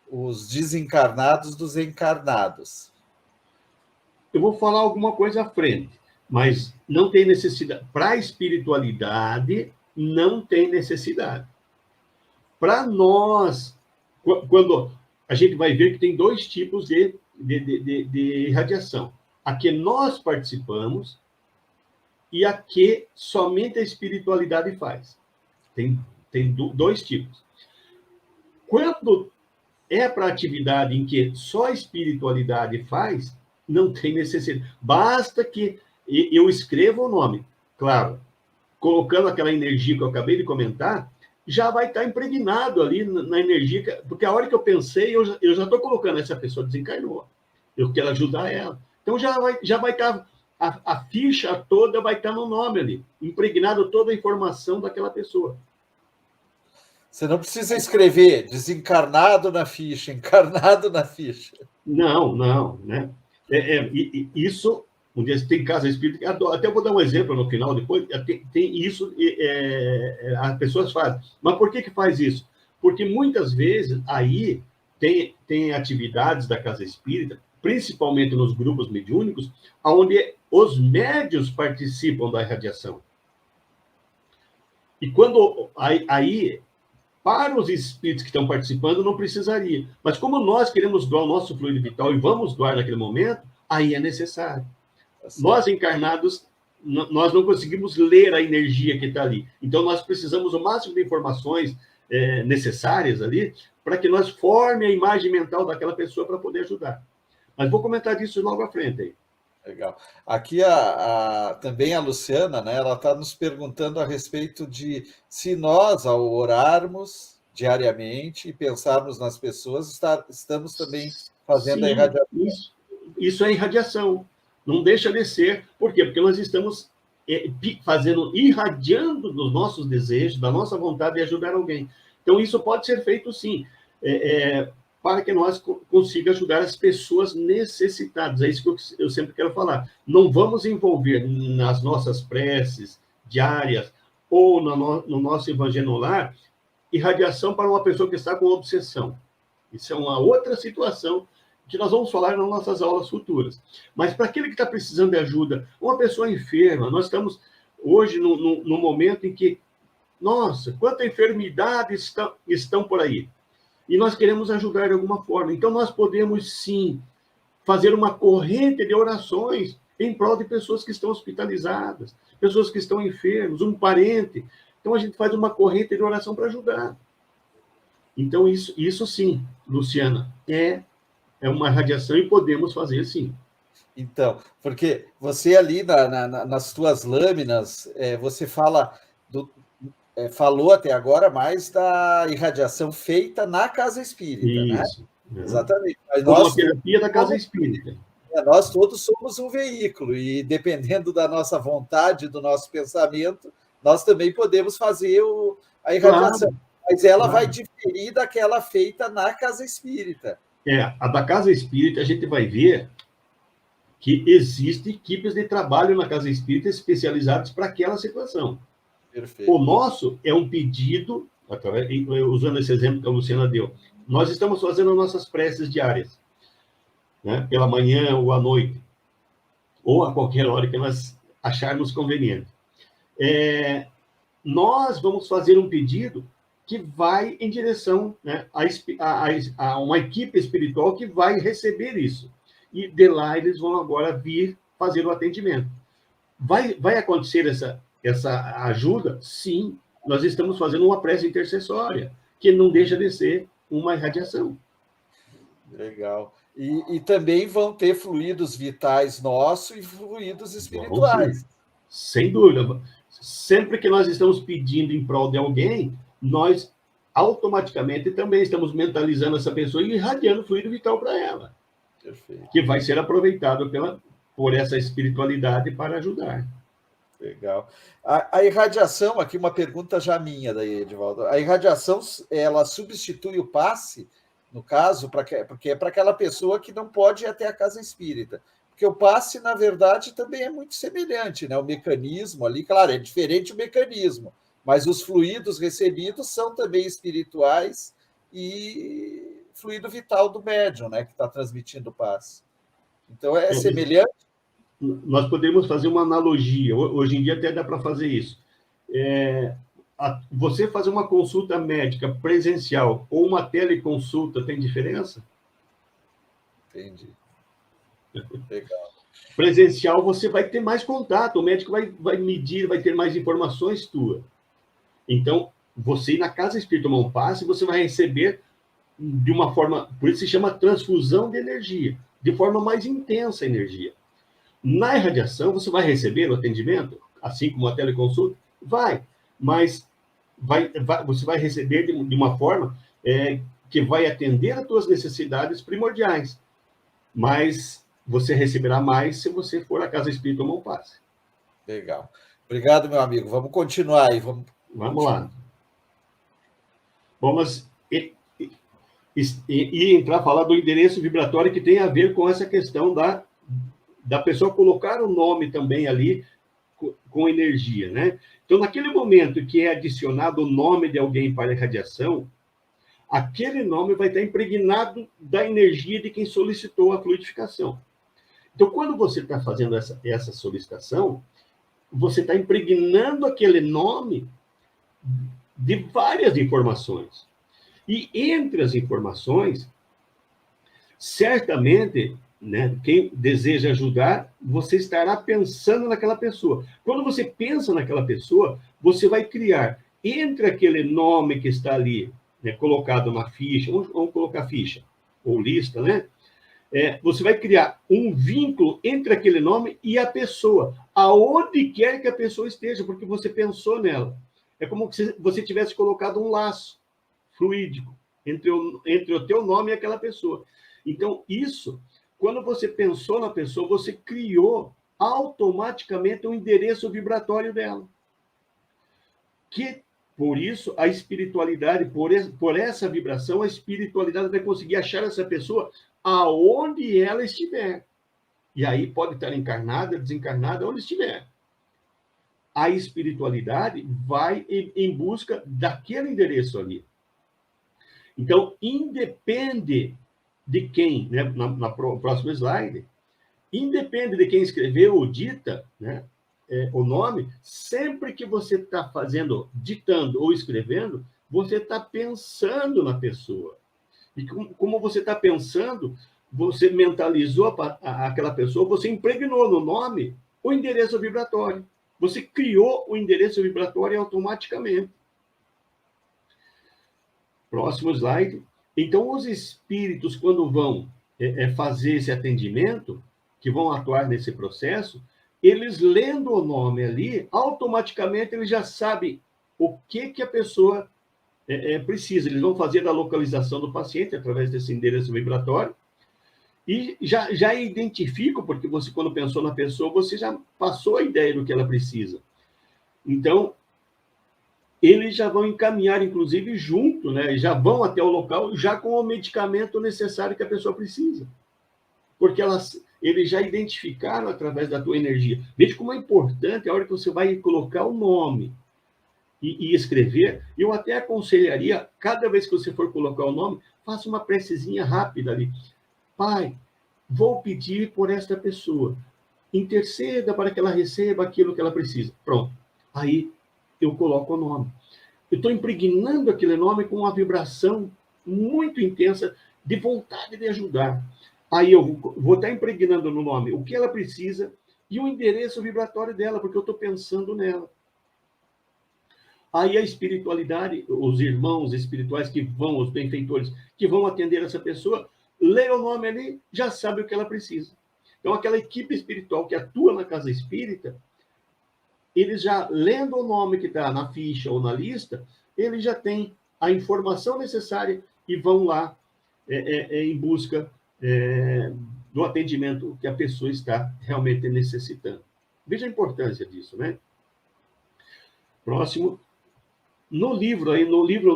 os desencarnados dos encarnados. Eu vou falar alguma coisa à frente, mas não tem necessidade. Para a espiritualidade, não tem necessidade. Para nós, quando a gente vai ver que tem dois tipos de irradiação. A que nós participamos e a que somente a espiritualidade faz. Tem dois tipos. Quando é para atividade em que só a espiritualidade faz, não tem necessidade. Basta que eu escreva o nome. Claro, colocando aquela energia que eu acabei de comentar, já vai estar impregnado ali na energia, porque a hora que eu pensei, eu já estou colocando, essa pessoa desencarnou. Eu quero ajudar ela. Então já vai estar, a ficha toda vai estar no nome ali, impregnado toda a informação daquela pessoa. Você não precisa escrever desencarnado na ficha, encarnado na ficha. Não, né? Isso, um dia tem casa espírita, até eu vou dar um exemplo no final, depois, tem isso, as pessoas fazem. Mas por que faz isso? Porque muitas vezes aí tem atividades da casa espírita, principalmente nos grupos mediúnicos, onde os médios participam da irradiação. E quando aí para os espíritos que estão participando, não precisaria. Mas como nós queremos doar o nosso fluido vital e vamos doar naquele momento, aí é necessário. Nós encarnados, nós não conseguimos ler a energia que está ali. Então, nós precisamos o máximo de informações necessárias ali para que nós forme a imagem mental daquela pessoa para poder ajudar. Mas vou comentar disso logo à frente aí. Legal. Aqui também a Luciana, né, ela está nos perguntando a respeito de se nós, ao orarmos diariamente e pensarmos nas pessoas, estamos também fazendo a irradiação. Isso é irradiação. Não deixa de ser. Por quê? Porque nós estamos irradiando dos nossos desejos, da nossa vontade de ajudar alguém. Então, isso pode ser feito, sim. Para que nós consigamos ajudar as pessoas necessitadas. É isso que eu sempre quero falar. Não vamos envolver nas nossas preces diárias ou no nosso evangelho lar irradiação para uma pessoa que está com obsessão. Isso é uma outra situação que nós vamos falar nas nossas aulas futuras. Mas para aquele que está precisando de ajuda, uma pessoa enferma, nós estamos hoje no momento em que, nossa, quanta enfermidade estão por aí. E nós queremos ajudar de alguma forma. Então, nós podemos, sim, fazer uma corrente de orações em prol de pessoas que estão hospitalizadas, pessoas que estão enfermas, um parente. Então, a gente faz uma corrente de oração para ajudar. Então, isso sim, Luciana, é é uma radiação e podemos fazer sim. Então, porque você ali nas tuas lâminas, você falou até agora mais da irradiação feita na casa espírita, né? Isso. Né? Exatamente. Mas Como a terapia da casa espírita. nós todos somos um veículo, e dependendo da nossa vontade, do nosso pensamento, nós também podemos fazer a irradiação. Claro, Mas ela claro. vai diferir daquela feita na casa espírita. A da casa espírita, a gente vai ver que existem equipes de trabalho na casa espírita especializadas para aquela situação. Perfeito. O nosso é um pedido, usando esse exemplo que a Luciana deu, nós estamos fazendo nossas preces diárias, né? Pela manhã ou à noite, ou a qualquer hora que nós acharmos conveniente. Nós vamos fazer um pedido que vai em direção, né, a uma equipe espiritual que vai receber isso. E de lá eles vão agora vir fazer o atendimento. Vai acontecer essa ajuda? Sim. Nós estamos fazendo uma prece intercessória, que não deixa de ser uma irradiação. Legal. E também vão ter fluidos vitais nossos e fluidos espirituais. Sem dúvida. Sempre que nós estamos pedindo em prol de alguém, nós automaticamente também estamos mentalizando essa pessoa e irradiando fluido vital para ela. Perfeito. Que vai ser aproveitado por essa espiritualidade para ajudar. Legal. A irradiação, aqui uma pergunta já minha daí, Edivaldo. A irradiação, ela substitui o passe, no caso, porque é para aquela pessoa que não pode ir até a casa espírita. Porque o passe, na verdade, também é muito semelhante, né? O mecanismo ali, claro, é diferente o mecanismo, mas os fluidos recebidos são também espirituais e fluido vital do médium, né? Que está transmitindo o passe. Então, é semelhante? Nós podemos fazer uma analogia. Hoje em dia até dá para fazer isso. Você fazer uma consulta médica presencial ou uma teleconsulta tem diferença? Entendi. Legal. Presencial, você vai ter mais contato, o médico vai medir, vai ter mais informações tuas. Então, você na casa espírita tomar um passe, você vai receber de uma forma, por isso se chama transfusão de energia, de forma mais intensa a energia. Na irradiação, você vai receber o atendimento, assim como a teleconsulta? Mas você vai receber de uma forma que vai atender às tuas necessidades primordiais. Mas você receberá mais se você for à casa espírita tomar um passe. Legal. Obrigado, meu amigo. Vamos continuar aí. Vamos lá. Vamos entrar a falar do endereço vibratório que tem a ver com essa questão da pessoa colocar o nome também ali com energia, né? Então, naquele momento que é adicionado o nome de alguém para a irradiação, aquele nome vai estar impregnado da energia de quem solicitou a fluidificação. Então, quando você está fazendo essa solicitação, você está impregnando aquele nome de várias informações. E entre as informações, certamente, né, quem deseja ajudar, você estará pensando naquela pessoa. Quando você pensa naquela pessoa, você vai criar, entre aquele nome que está ali, né, colocado na ficha, vamos colocar ficha, ou lista, né? Você vai criar um vínculo entre aquele nome e a pessoa, aonde quer que a pessoa esteja, porque você pensou nela. É como se você tivesse colocado um laço fluídico entre o teu nome e aquela pessoa. Então, isso, quando você pensou na pessoa, você criou automaticamente um endereço vibratório dela. Que, por isso, a espiritualidade, por essa vibração, a espiritualidade vai conseguir achar essa pessoa aonde ela estiver. E aí pode estar encarnada, desencarnada, onde estiver. A espiritualidade vai em busca daquele endereço ali. Então, independe de quem, né, na próximo slide, independe de quem escreveu ou dita, né, o nome, sempre que você está ditando ou escrevendo, você está pensando na pessoa. E como você está pensando, você mentalizou aquela pessoa, você impregnou no nome o endereço vibratório. Você criou o endereço vibratório automaticamente. Próximo slide. Então, os espíritos, quando vão fazer esse atendimento, que vão atuar nesse processo, eles lendo o nome ali, automaticamente eles já sabem o que a pessoa precisa. Eles vão fazer a localização do paciente através desse endereço vibratório e já identificam, porque você, quando pensou na pessoa, você já passou a ideia do que ela precisa. Então, eles já vão encaminhar, inclusive, junto, né? Já vão até o local já com o medicamento necessário que a pessoa precisa. Porque eles já identificaram através da tua energia. Veja como é importante a hora que você vai colocar o nome e escrever. Eu até aconselharia, cada vez que você for colocar o nome, faça uma precezinha rápida ali. Pai, vou pedir por esta pessoa. Interceda para que ela receba aquilo que ela precisa. Pronto. Aí eu coloco o nome. Eu estou impregnando aquele nome com uma vibração muito intensa de vontade de ajudar. Aí eu vou estar impregnando no nome o que ela precisa e o endereço vibratório dela, porque eu estou pensando nela. Aí a espiritualidade, os irmãos espirituais que vão, os benfeitores, que vão atender essa pessoa, lê o nome ali, já sabe o que ela precisa. Então, aquela equipe espiritual que atua na casa espírita, eles já, lendo o nome que está na ficha ou na lista, eles já têm a informação necessária e vão lá em busca do atendimento que a pessoa está realmente necessitando. Veja a importância disso, né? Próximo. No livro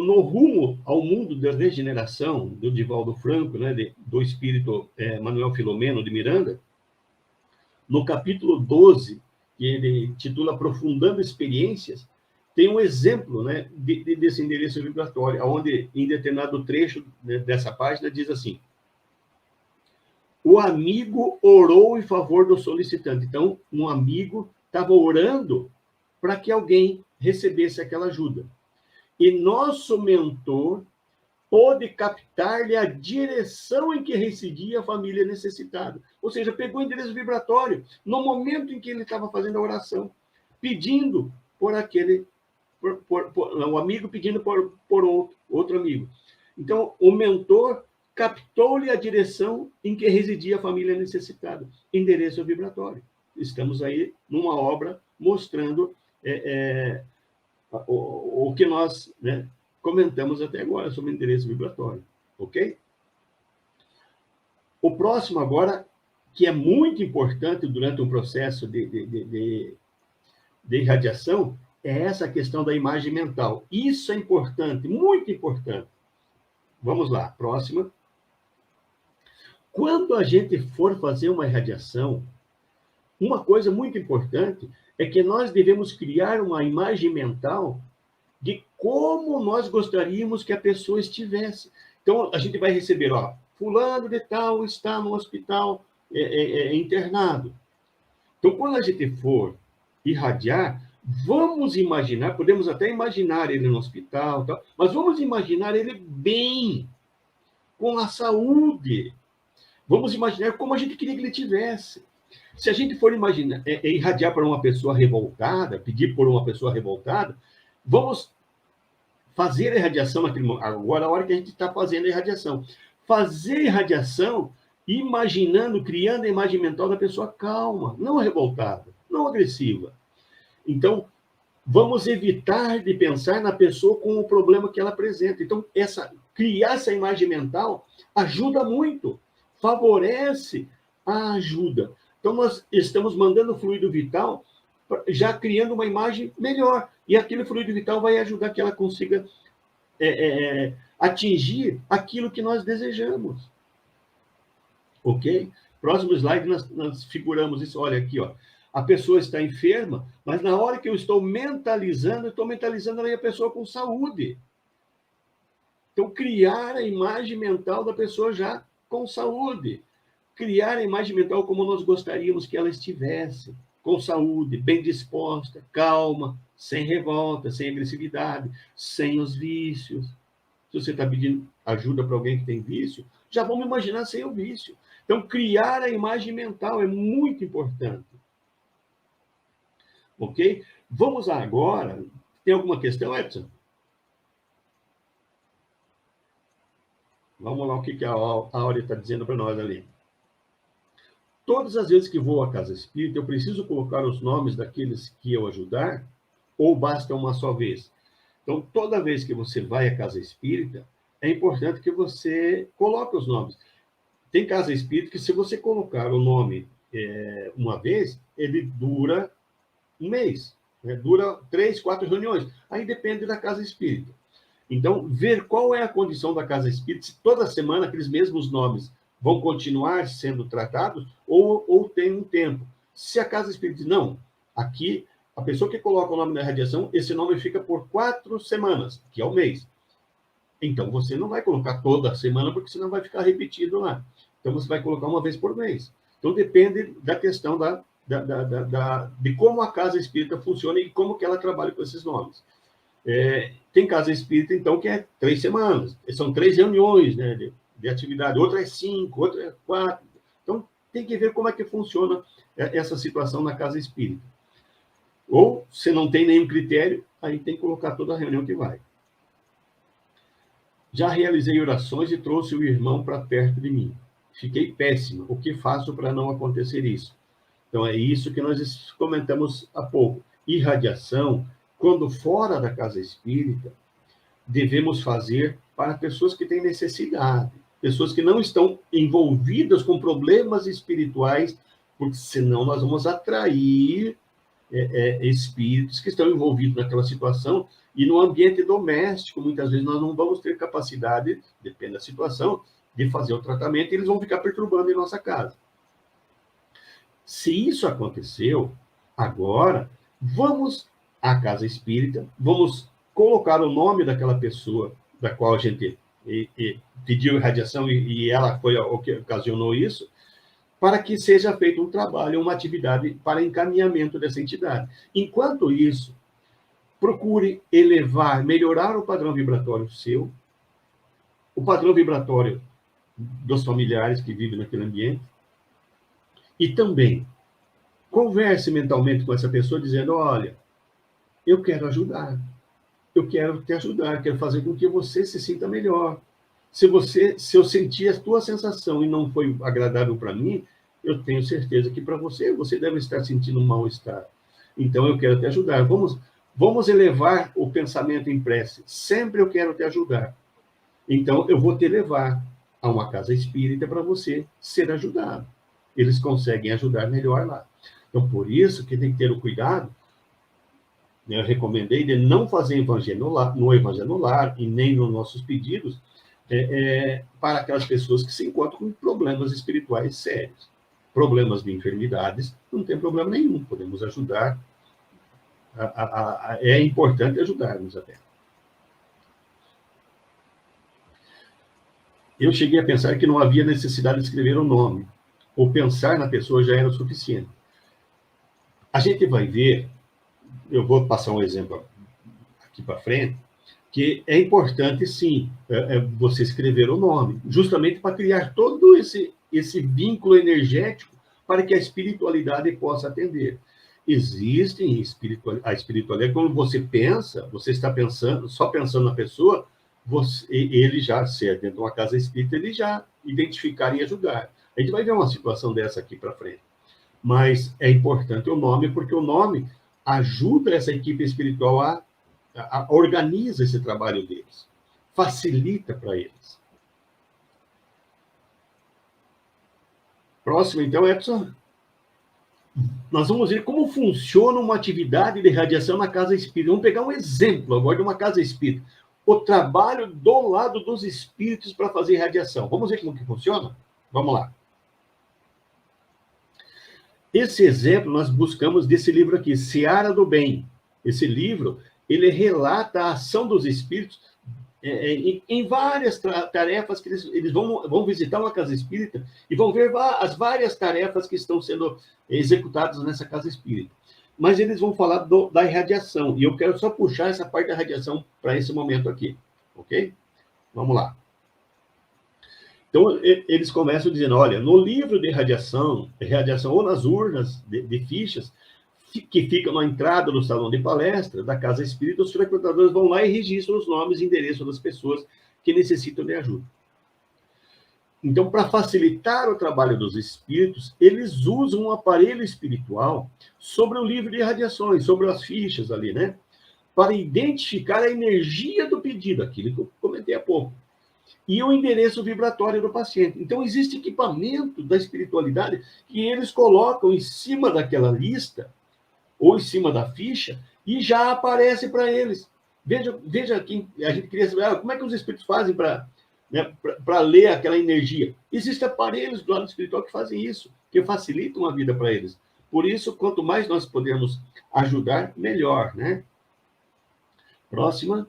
No Rumo ao Mundo da Regeneração, do Divaldo Franco, né, do espírito Manuel Filomeno de Miranda, no capítulo 12, que ele titula Aprofundando Experiências, tem um exemplo, né, desse endereço vibratório, onde, em determinado trecho, né, dessa página, diz assim: o amigo orou em favor do solicitante. Então, um amigo estava orando para que alguém recebesse aquela ajuda. E nosso mentor pôde captar-lhe a direção em que residia a família necessitada. Ou seja, pegou o endereço vibratório no momento em que ele estava fazendo a oração, pedindo por aquele, o amigo pedindo por outro amigo. Então, o mentor captou-lhe a direção em que residia a família necessitada. Endereço vibratório. Estamos aí numa obra mostrando o que nós, né, comentamos até agora sobre o endereço vibratório, ok? O próximo agora, que é muito importante durante o processo de irradiação, é essa questão da imagem mental. Isso é importante, muito importante. Vamos lá, próxima. Quando a gente for fazer uma irradiação, uma coisa muito importante é que nós devemos criar uma imagem mental de como nós gostaríamos que a pessoa estivesse. Então, a gente vai receber, fulano de tal está no hospital internado. Então, quando a gente for irradiar, vamos imaginar, podemos até imaginar ele no hospital, mas vamos imaginar ele bem, com a saúde. Vamos imaginar como a gente queria que ele tivesse. Se a gente for imaginar, irradiar para uma pessoa revoltada, pedir por uma pessoa revoltada, vamos fazer a irradiação agora, a hora que a gente está fazendo a irradiação. Fazer a irradiação imaginando, criando a imagem mental da pessoa calma, não revoltada, não agressiva. Então, vamos evitar de pensar na pessoa com o problema que ela apresenta. Então, criar essa imagem mental ajuda muito, favorece a ajuda. Então, nós estamos mandando fluido vital, já criando uma imagem melhor. E aquele fluido vital vai ajudar que ela consiga atingir aquilo que nós desejamos. Ok? Próximo slide, nós figuramos isso. Olha aqui, a pessoa está enferma, mas na hora que eu estou mentalizando ali a pessoa com saúde. Então, criar a imagem mental da pessoa já com saúde. Criar a imagem mental como nós gostaríamos que ela estivesse, com saúde, bem disposta, calma, sem revolta, sem agressividade, sem os vícios. Se você está pedindo ajuda para alguém que tem vício, já vamos imaginar sem o vício. Então, criar a imagem mental é muito importante. Ok? Vamos agora. Tem alguma questão, Edson? Vamos lá, o que a Áurea está dizendo para nós ali. Todas as vezes que vou à casa espírita, eu preciso colocar os nomes daqueles que eu ajudar, ou basta uma só vez? Então, toda vez que você vai à casa espírita, é importante que você coloque os nomes. Tem casa espírita que, se você colocar o nome uma vez, ele dura um mês, né? Dura 3, 4 reuniões. Aí depende da casa espírita. Então, ver qual é a condição da casa espírita, se toda semana aqueles mesmos nomes vão continuar sendo tratados ou tem um tempo. Se a casa espírita diz, não, aqui, a pessoa que coloca o nome na radiação, esse nome fica por 4 semanas, que é o mês. Então, você não vai colocar toda semana, porque senão vai ficar repetido lá. Então, você vai colocar uma vez por mês. Então, depende da questão de como a casa espírita funciona e como que ela trabalha com esses nomes. Tem casa espírita, então, que é 3 semanas. São 3 reuniões, né, de atividade. Outra é 5, outra é 4. Então, tem que ver como é que funciona essa situação na casa espírita. Ou, se não tem nenhum critério, aí tem que colocar toda a reunião que vai. Já realizei orações e trouxe o irmão para perto de mim. Fiquei péssima. O que faço para não acontecer isso? Então, é isso que nós comentamos há pouco. Irradiação, quando fora da casa espírita, devemos fazer para pessoas que têm necessidade, pessoas que não estão envolvidas com problemas espirituais, porque senão nós vamos atrair espíritos que estão envolvidos naquela situação, e no ambiente doméstico, muitas vezes nós não vamos ter capacidade, depende da situação, de fazer o tratamento, e eles vão ficar perturbando em nossa casa. Se isso aconteceu, agora, vamos à casa espírita, vamos colocar o nome daquela pessoa da qual a gente pediu irradiação e ela foi o que ocasionou isso, para que seja feito um trabalho, uma atividade para encaminhamento dessa entidade. Enquanto isso, procure elevar, melhorar o padrão vibratório seu, o padrão vibratório dos familiares que vivem naquele ambiente, e também converse mentalmente com essa pessoa, dizendo, olha, eu quero ajudar, eu quero te ajudar, quero fazer com que você se sinta melhor. Se eu sentir a tua sensação e não foi agradável para mim, eu tenho certeza que para você deve estar sentindo um mal-estar. Então, eu quero te ajudar. Vamos elevar o pensamento em prece. Sempre eu quero te ajudar. Então, eu vou te levar a uma casa espírita para você ser ajudado. Eles conseguem ajudar melhor lá. Então, por isso que tem que ter o cuidado. Eu recomendei de não fazer no Evangelho no Lar e nem nos nossos pedidos para aquelas pessoas que se encontram com problemas espirituais sérios. Problemas de enfermidades, não tem problema nenhum, podemos ajudar. É importante ajudarmos até. Eu cheguei a pensar que não havia necessidade de escrever o nome, ou pensar na pessoa já era o suficiente. A gente vai ver, eu vou passar um exemplo aqui para frente, que é importante, sim, você escrever o nome, justamente para criar todo esse vínculo energético para que a espiritualidade possa atender. Existem a espiritualidade, quando você pensa, você está pensando, só pensando na pessoa, ele já, se é dentro de uma casa espírita, ele já identificar e ajudar. A gente vai ver uma situação dessa aqui para frente. Mas é importante o nome, porque o nome ajuda essa equipe espiritual a organiza esse trabalho deles, facilita para eles. Próximo, então, Edson. Nós vamos ver como funciona uma atividade de radiação na casa espírita. Vamos pegar um exemplo agora de uma casa espírita. O trabalho do lado dos espíritos para fazer radiação. Vamos ver como que funciona? Vamos lá. Esse exemplo nós buscamos desse livro aqui, Seara do Bem. Esse livro, ele relata a ação dos espíritos em várias tarefas que eles vão visitar uma casa espírita e vão ver as várias tarefas que estão sendo executadas nessa casa espírita. Mas eles vão falar da irradiação, e eu quero só puxar essa parte da radiação para esse momento aqui, ok? Vamos lá. Então, eles começam dizendo, olha, no livro de radiação ou nas urnas de fichas, que ficam na entrada do salão de palestra da casa espírita, os frequentadores vão lá e registram os nomes e endereços das pessoas que necessitam de ajuda. Então, para facilitar o trabalho dos espíritos, eles usam um aparelho espiritual sobre o livro de radiações, sobre as fichas ali, né? Para identificar a energia do pedido, aquilo que eu comentei há pouco, e o endereço vibratório do paciente. Então, existe equipamento da espiritualidade que eles colocam em cima daquela lista, ou em cima da ficha, e já aparece para eles. Veja aqui, a gente queria saber como é que os espíritos fazem para, né, para ler aquela energia. Existem aparelhos do lado espiritual que fazem isso, que facilitam a vida para eles. Por isso, quanto mais nós podemos ajudar, melhor, né? Próxima.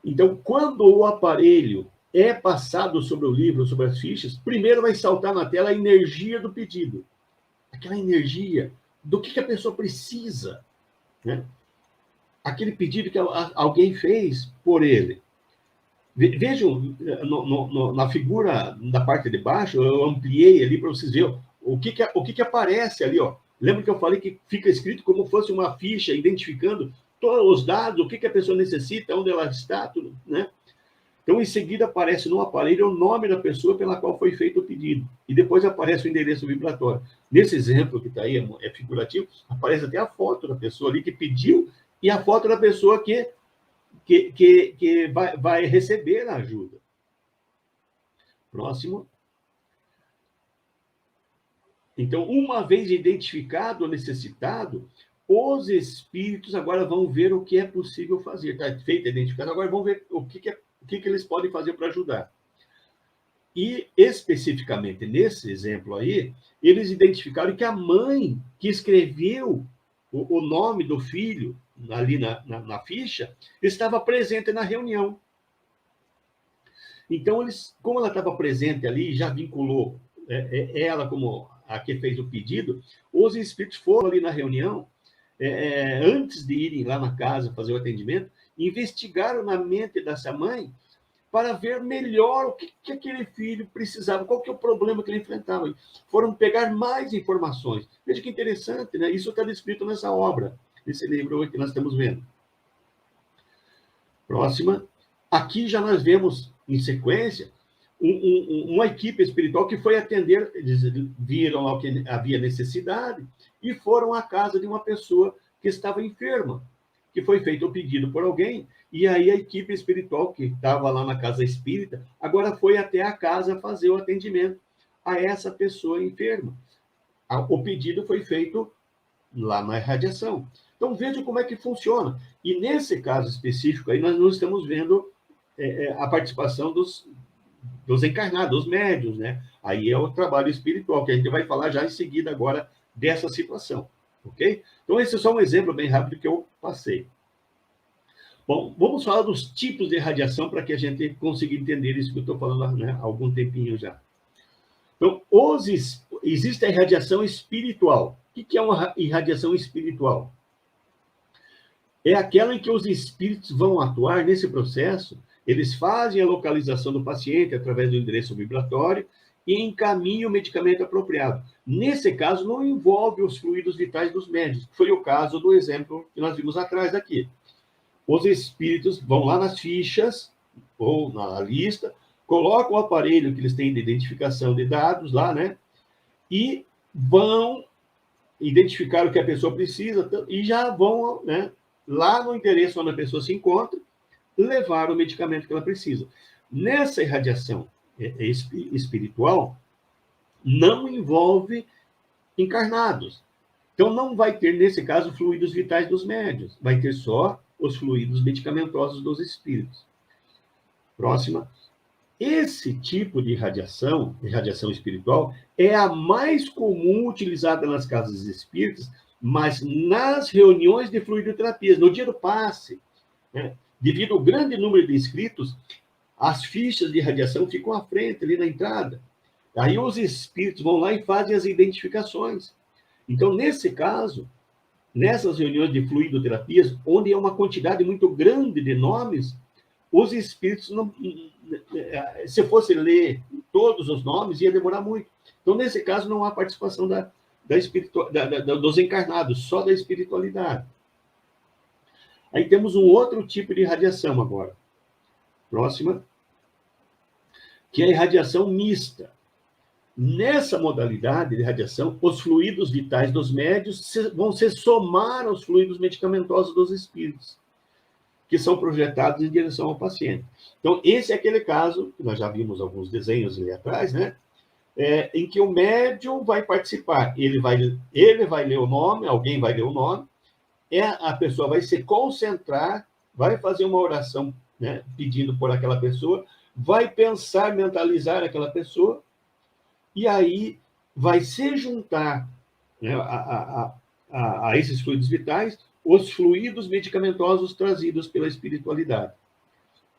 Então, quando o aparelho é passado sobre o livro, sobre as fichas, primeiro vai saltar na tela a energia do pedido. Aquela energia do que a pessoa precisa, né? Aquele pedido que alguém fez por ele. Vejam, na figura da parte de baixo, eu ampliei ali para vocês verem o que aparece ali. Ó. Lembra que eu falei que fica escrito como fosse uma ficha, identificando todos os dados, o que a pessoa necessita, onde ela está, tudo, né? Então, em seguida, aparece no aparelho o nome da pessoa pela qual foi feito o pedido. E depois aparece o endereço vibratório. Nesse exemplo que está aí, é figurativo, aparece até a foto da pessoa ali que pediu e a foto da pessoa que vai receber a ajuda. Próximo. Então, uma vez identificado o necessitado, os espíritos agora vão ver o que é possível fazer. Está feito, identificado, agora vão ver o que eles podem fazer para ajudar. E, especificamente, nesse exemplo aí, eles identificaram que a mãe que escreveu o nome do filho ali na ficha estava presente na reunião. Então, como ela estava presente ali, já vinculou ela como a que fez o pedido, os espíritos foram ali na reunião, antes de irem lá na casa fazer o atendimento, investigaram na mente dessa mãe para ver melhor o que aquele filho precisava, qual que é o problema que ele enfrentava. Foram pegar mais informações. Veja que interessante, né? Isso está descrito nessa obra, nesse livro que nós estamos vendo. Próxima. Aqui já nós vemos, em sequência, uma equipe espiritual que foi atender, eles viram lá que havia necessidade e foram à casa de uma pessoa que estava enferma, que foi feito o pedido por alguém, e aí a equipe espiritual que estava lá na casa espírita, agora foi até a casa fazer o atendimento a essa pessoa enferma. O pedido foi feito lá na irradiação. Então, veja como é que funciona. E nesse caso específico aí, nós não estamos vendo a participação dos encarnados, dos médiuns, né? Aí é o trabalho espiritual, que a gente vai falar já em seguida agora dessa situação, ok? Então, esse é só um exemplo bem rápido que eu passei. Bom, vamos falar dos tipos de radiação para que a gente consiga entender isso que eu estou falando, né, há algum tempinho já. Então, existe a irradiação espiritual. O que é uma irradiação espiritual? É aquela em que os espíritos vão atuar nesse processo, eles fazem a localização do paciente através do endereço vibratório e encaminham o medicamento apropriado. Nesse caso, não envolve os fluidos vitais dos médicos, que foi o caso do exemplo que nós vimos atrás aqui. Os espíritos vão lá nas fichas, ou na lista, colocam o aparelho que eles têm de identificação de dados lá, né? E vão identificar o que a pessoa precisa e já vão, né, lá no endereço onde a pessoa se encontra, levar o medicamento que ela precisa. Nessa irradiação espiritual, não envolve encarnados. Então, não vai ter, nesse caso, fluidos vitais dos médiuns. Vai ter só os fluidos medicamentosos dos espíritos. Próxima. Esse tipo de radiação espiritual, é a mais comum utilizada nas casas espíritas, mas nas reuniões de fluidoterapias, no dia do passe, né? Devido ao grande número de inscritos, as fichas de radiação ficam à frente, ali na entrada. Aí os espíritos vão lá e fazem as identificações. Então, nesse caso, nessas reuniões de fluidoterapias, onde é uma quantidade muito grande de nomes, os espíritos, não, se fosse ler todos os nomes, ia demorar muito. Então, nesse caso, não há participação dos encarnados, só da espiritualidade. Aí temos um outro tipo de radiação agora. Próxima. que é a irradiação mista. Nessa modalidade de radiação, os fluidos vitais dos médios vão se somar aos fluidos medicamentosos dos espíritos, que são projetados em direção ao paciente. Então, esse é aquele caso, que nós já vimos alguns desenhos ali atrás, né? Em que o médium vai participar. Ele vai ler o nome, alguém vai ler o nome, a pessoa vai se concentrar, vai fazer uma oração, né, pedindo por aquela pessoa, vai pensar, mentalizar aquela pessoa, e aí vai se juntar, né, a esses fluidos vitais os fluidos medicamentosos trazidos pela espiritualidade,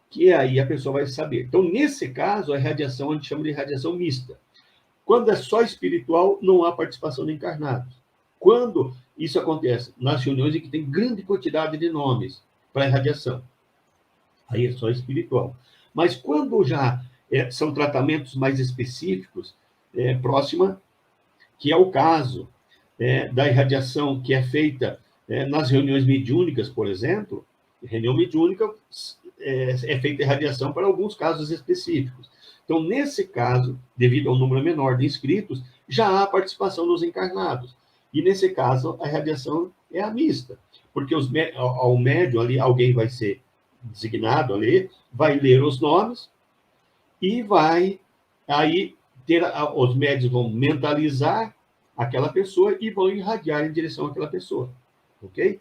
que aí a pessoa vai saber. Então, nesse caso, a radiação a gente chama de radiação mista. Quando é só espiritual, não há participação de encarnados. Quando isso acontece? Nas reuniões em que tem grande quantidade de nomes para irradiação. Aí é só espiritual. Mas quando já são tratamentos mais específicos, próxima, que é o caso da irradiação que é feita nas reuniões mediúnicas, por exemplo, reunião mediúnica é feita irradiação para alguns casos específicos. Então, nesse caso, devido ao número menor de inscritos, já há participação dos encarnados. E, nesse caso, a irradiação é a mista, porque ao médium ali, alguém vai ser designado ali, vai ler os nomes e vai aí os médios vão mentalizar aquela pessoa e vão irradiar em direção àquela pessoa, ok?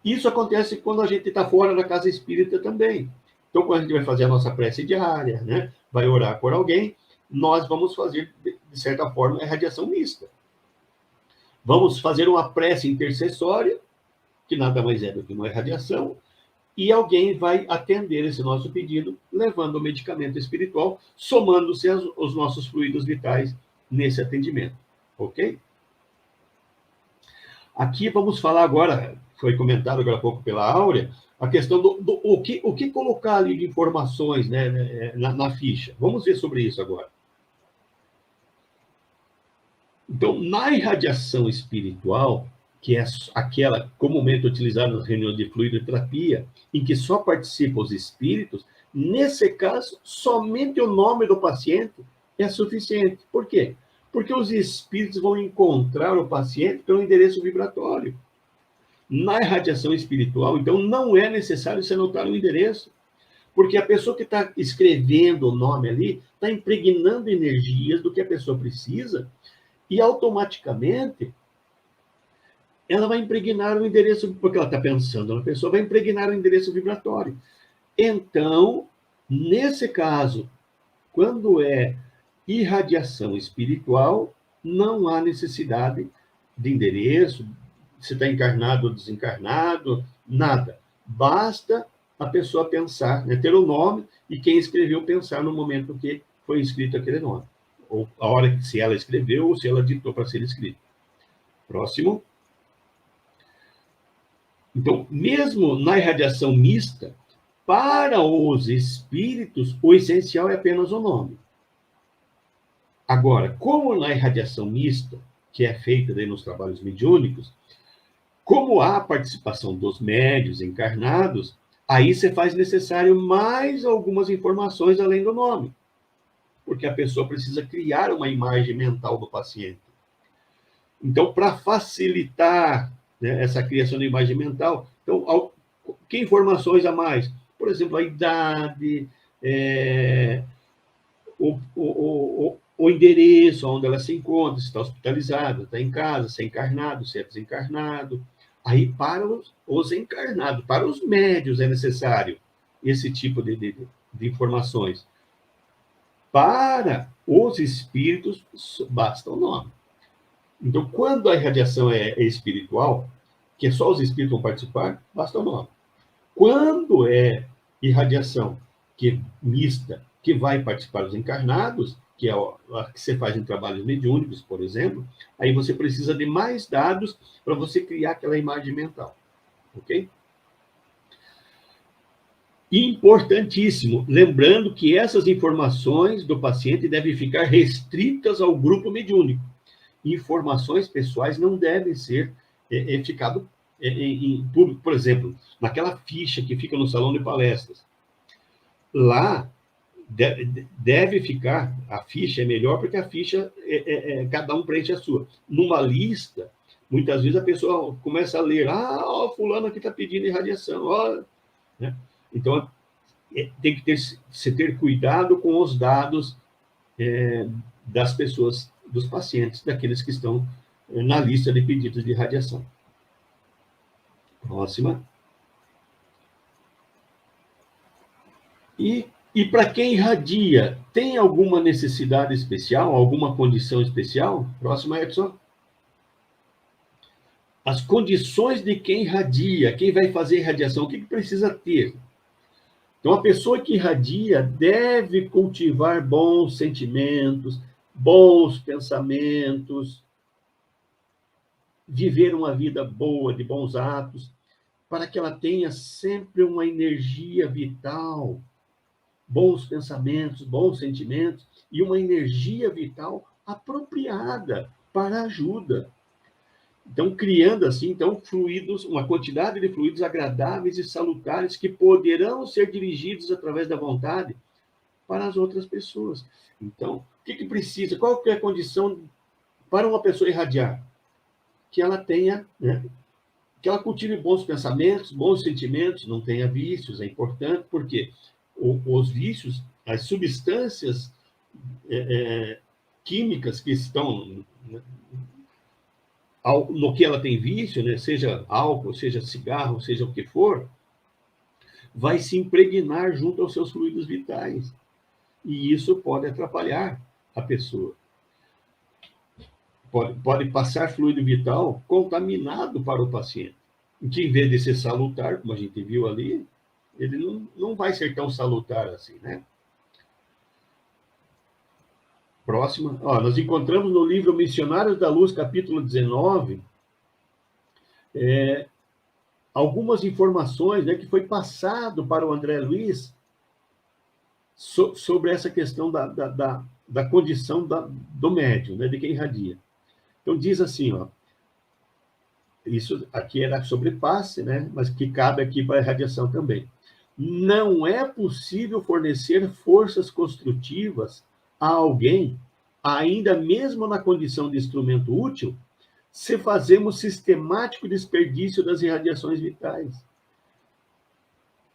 Isso acontece quando a gente está fora da casa espírita também. Então, quando a gente vai fazer a nossa prece diária, né, vai orar por alguém, nós vamos fazer, de certa forma, a irradiação mista. Vamos fazer uma prece intercessória, que nada mais é do que uma irradiação, e alguém vai atender esse nosso pedido, levando o medicamento espiritual, somando-se aos nossos fluidos vitais nesse atendimento. Ok? Aqui vamos falar agora, foi comentado agora há pouco pela Áurea, a questão o que colocar ali de informações, né, na ficha. Vamos ver sobre isso agora. Então, na irradiação espiritual, que é aquela comumente utilizada nas reuniões de fluidoterapia, em que só participam os espíritos, nesse caso, somente o nome do paciente é suficiente. Por quê? Porque os espíritos vão encontrar o paciente pelo endereço vibratório. Na irradiação espiritual, então, não é necessário se anotar o endereço, porque a pessoa que está escrevendo o nome ali está impregnando energias do que a pessoa precisa e, automaticamente, ela vai impregnar o endereço, porque ela está pensando na pessoa, vai impregnar o endereço vibratório. Então, nesse caso, quando é irradiação espiritual, não há necessidade de endereço, se está encarnado ou desencarnado, nada. Basta a pessoa pensar, né, ter o nome e quem escreveu pensar no momento que foi escrito aquele nome. Ou a hora que se ela escreveu ou se ela ditou para ser escrito. Próximo. Então, mesmo na irradiação mista, para os espíritos, o essencial é apenas o nome. Agora, como na irradiação mista, que é feita daí nos trabalhos mediúnicos, como há a participação dos médios encarnados, aí se faz necessário mais algumas informações além do nome, porque a pessoa precisa criar uma imagem mental do paciente. Então, para facilitar, né, essa criação de imagem mental, então, que informações a mais? Por exemplo, a idade, o endereço onde ela se encontra, se está hospitalizada, está em casa, se é encarnado, se é desencarnado. Aí, para os encarnados, para os médios é necessário esse tipo de informações. Para os espíritos, basta o nome. Então, quando a irradiação é espiritual, que só os espíritos vão participar, basta o nome. Quando é irradiação que é mista, que vai participar dos encarnados, que é a que você faz em trabalhos mediúnicos, por exemplo, aí você precisa de mais dados para você criar aquela imagem mental. Ok? Importantíssimo, lembrando que essas informações do paciente devem ficar restritas ao grupo mediúnico. Informações pessoais não devem ser ficado em público. Por exemplo, naquela ficha que fica no salão de palestras. Lá, deve ficar, a ficha é melhor, porque a ficha, cada um preenche a sua. Numa lista, muitas vezes a pessoa começa a ler, fulano aqui está pedindo irradiação, né? Então, tem que se ter cuidado com os dados das pessoas, dos pacientes, daqueles que estão na lista de pedidos de irradiação. Próxima. E para quem irradia, tem alguma necessidade especial, alguma condição especial? Próxima, Edson. As condições de quem irradia, quem vai fazer irradiação, o que precisa ter? Então, a pessoa que irradia deve cultivar bons sentimentos, bons pensamentos, viver uma vida boa, de bons atos, para que ela tenha sempre uma energia vital, bons pensamentos, bons sentimentos e uma energia vital apropriada para a ajuda. Então, criando assim, fluidos, uma quantidade de fluidos agradáveis e salutares que poderão ser dirigidos através da vontade para as outras pessoas. Então, o que precisa? Qual que é a condição para uma pessoa irradiar? Que ela tenha, que ela cultive bons pensamentos, bons sentimentos, não tenha vícios, é importante, porque os vícios, as substâncias químicas que estão no que ela tem vício, né, seja álcool, seja cigarro, seja o que for, vai se impregnar junto aos seus fluidos vitais. E isso pode atrapalhar a pessoa. Pode passar fluido vital contaminado para o paciente, que em vez de ser salutar, como a gente viu ali, ele não vai ser tão salutar assim, né? Próxima. Nós encontramos no livro Missionários da Luz, capítulo 19, algumas informações, né, que foi passado para o André Luiz sobre essa questão da condição do médium, né, de quem irradia. Então, diz assim, isso aqui era sobre passe, né, mas que cabe aqui para a irradiação também. Não é possível fornecer forças construtivas a alguém, ainda mesmo na condição de instrumento útil, se fazemos sistemático desperdício das irradiações vitais.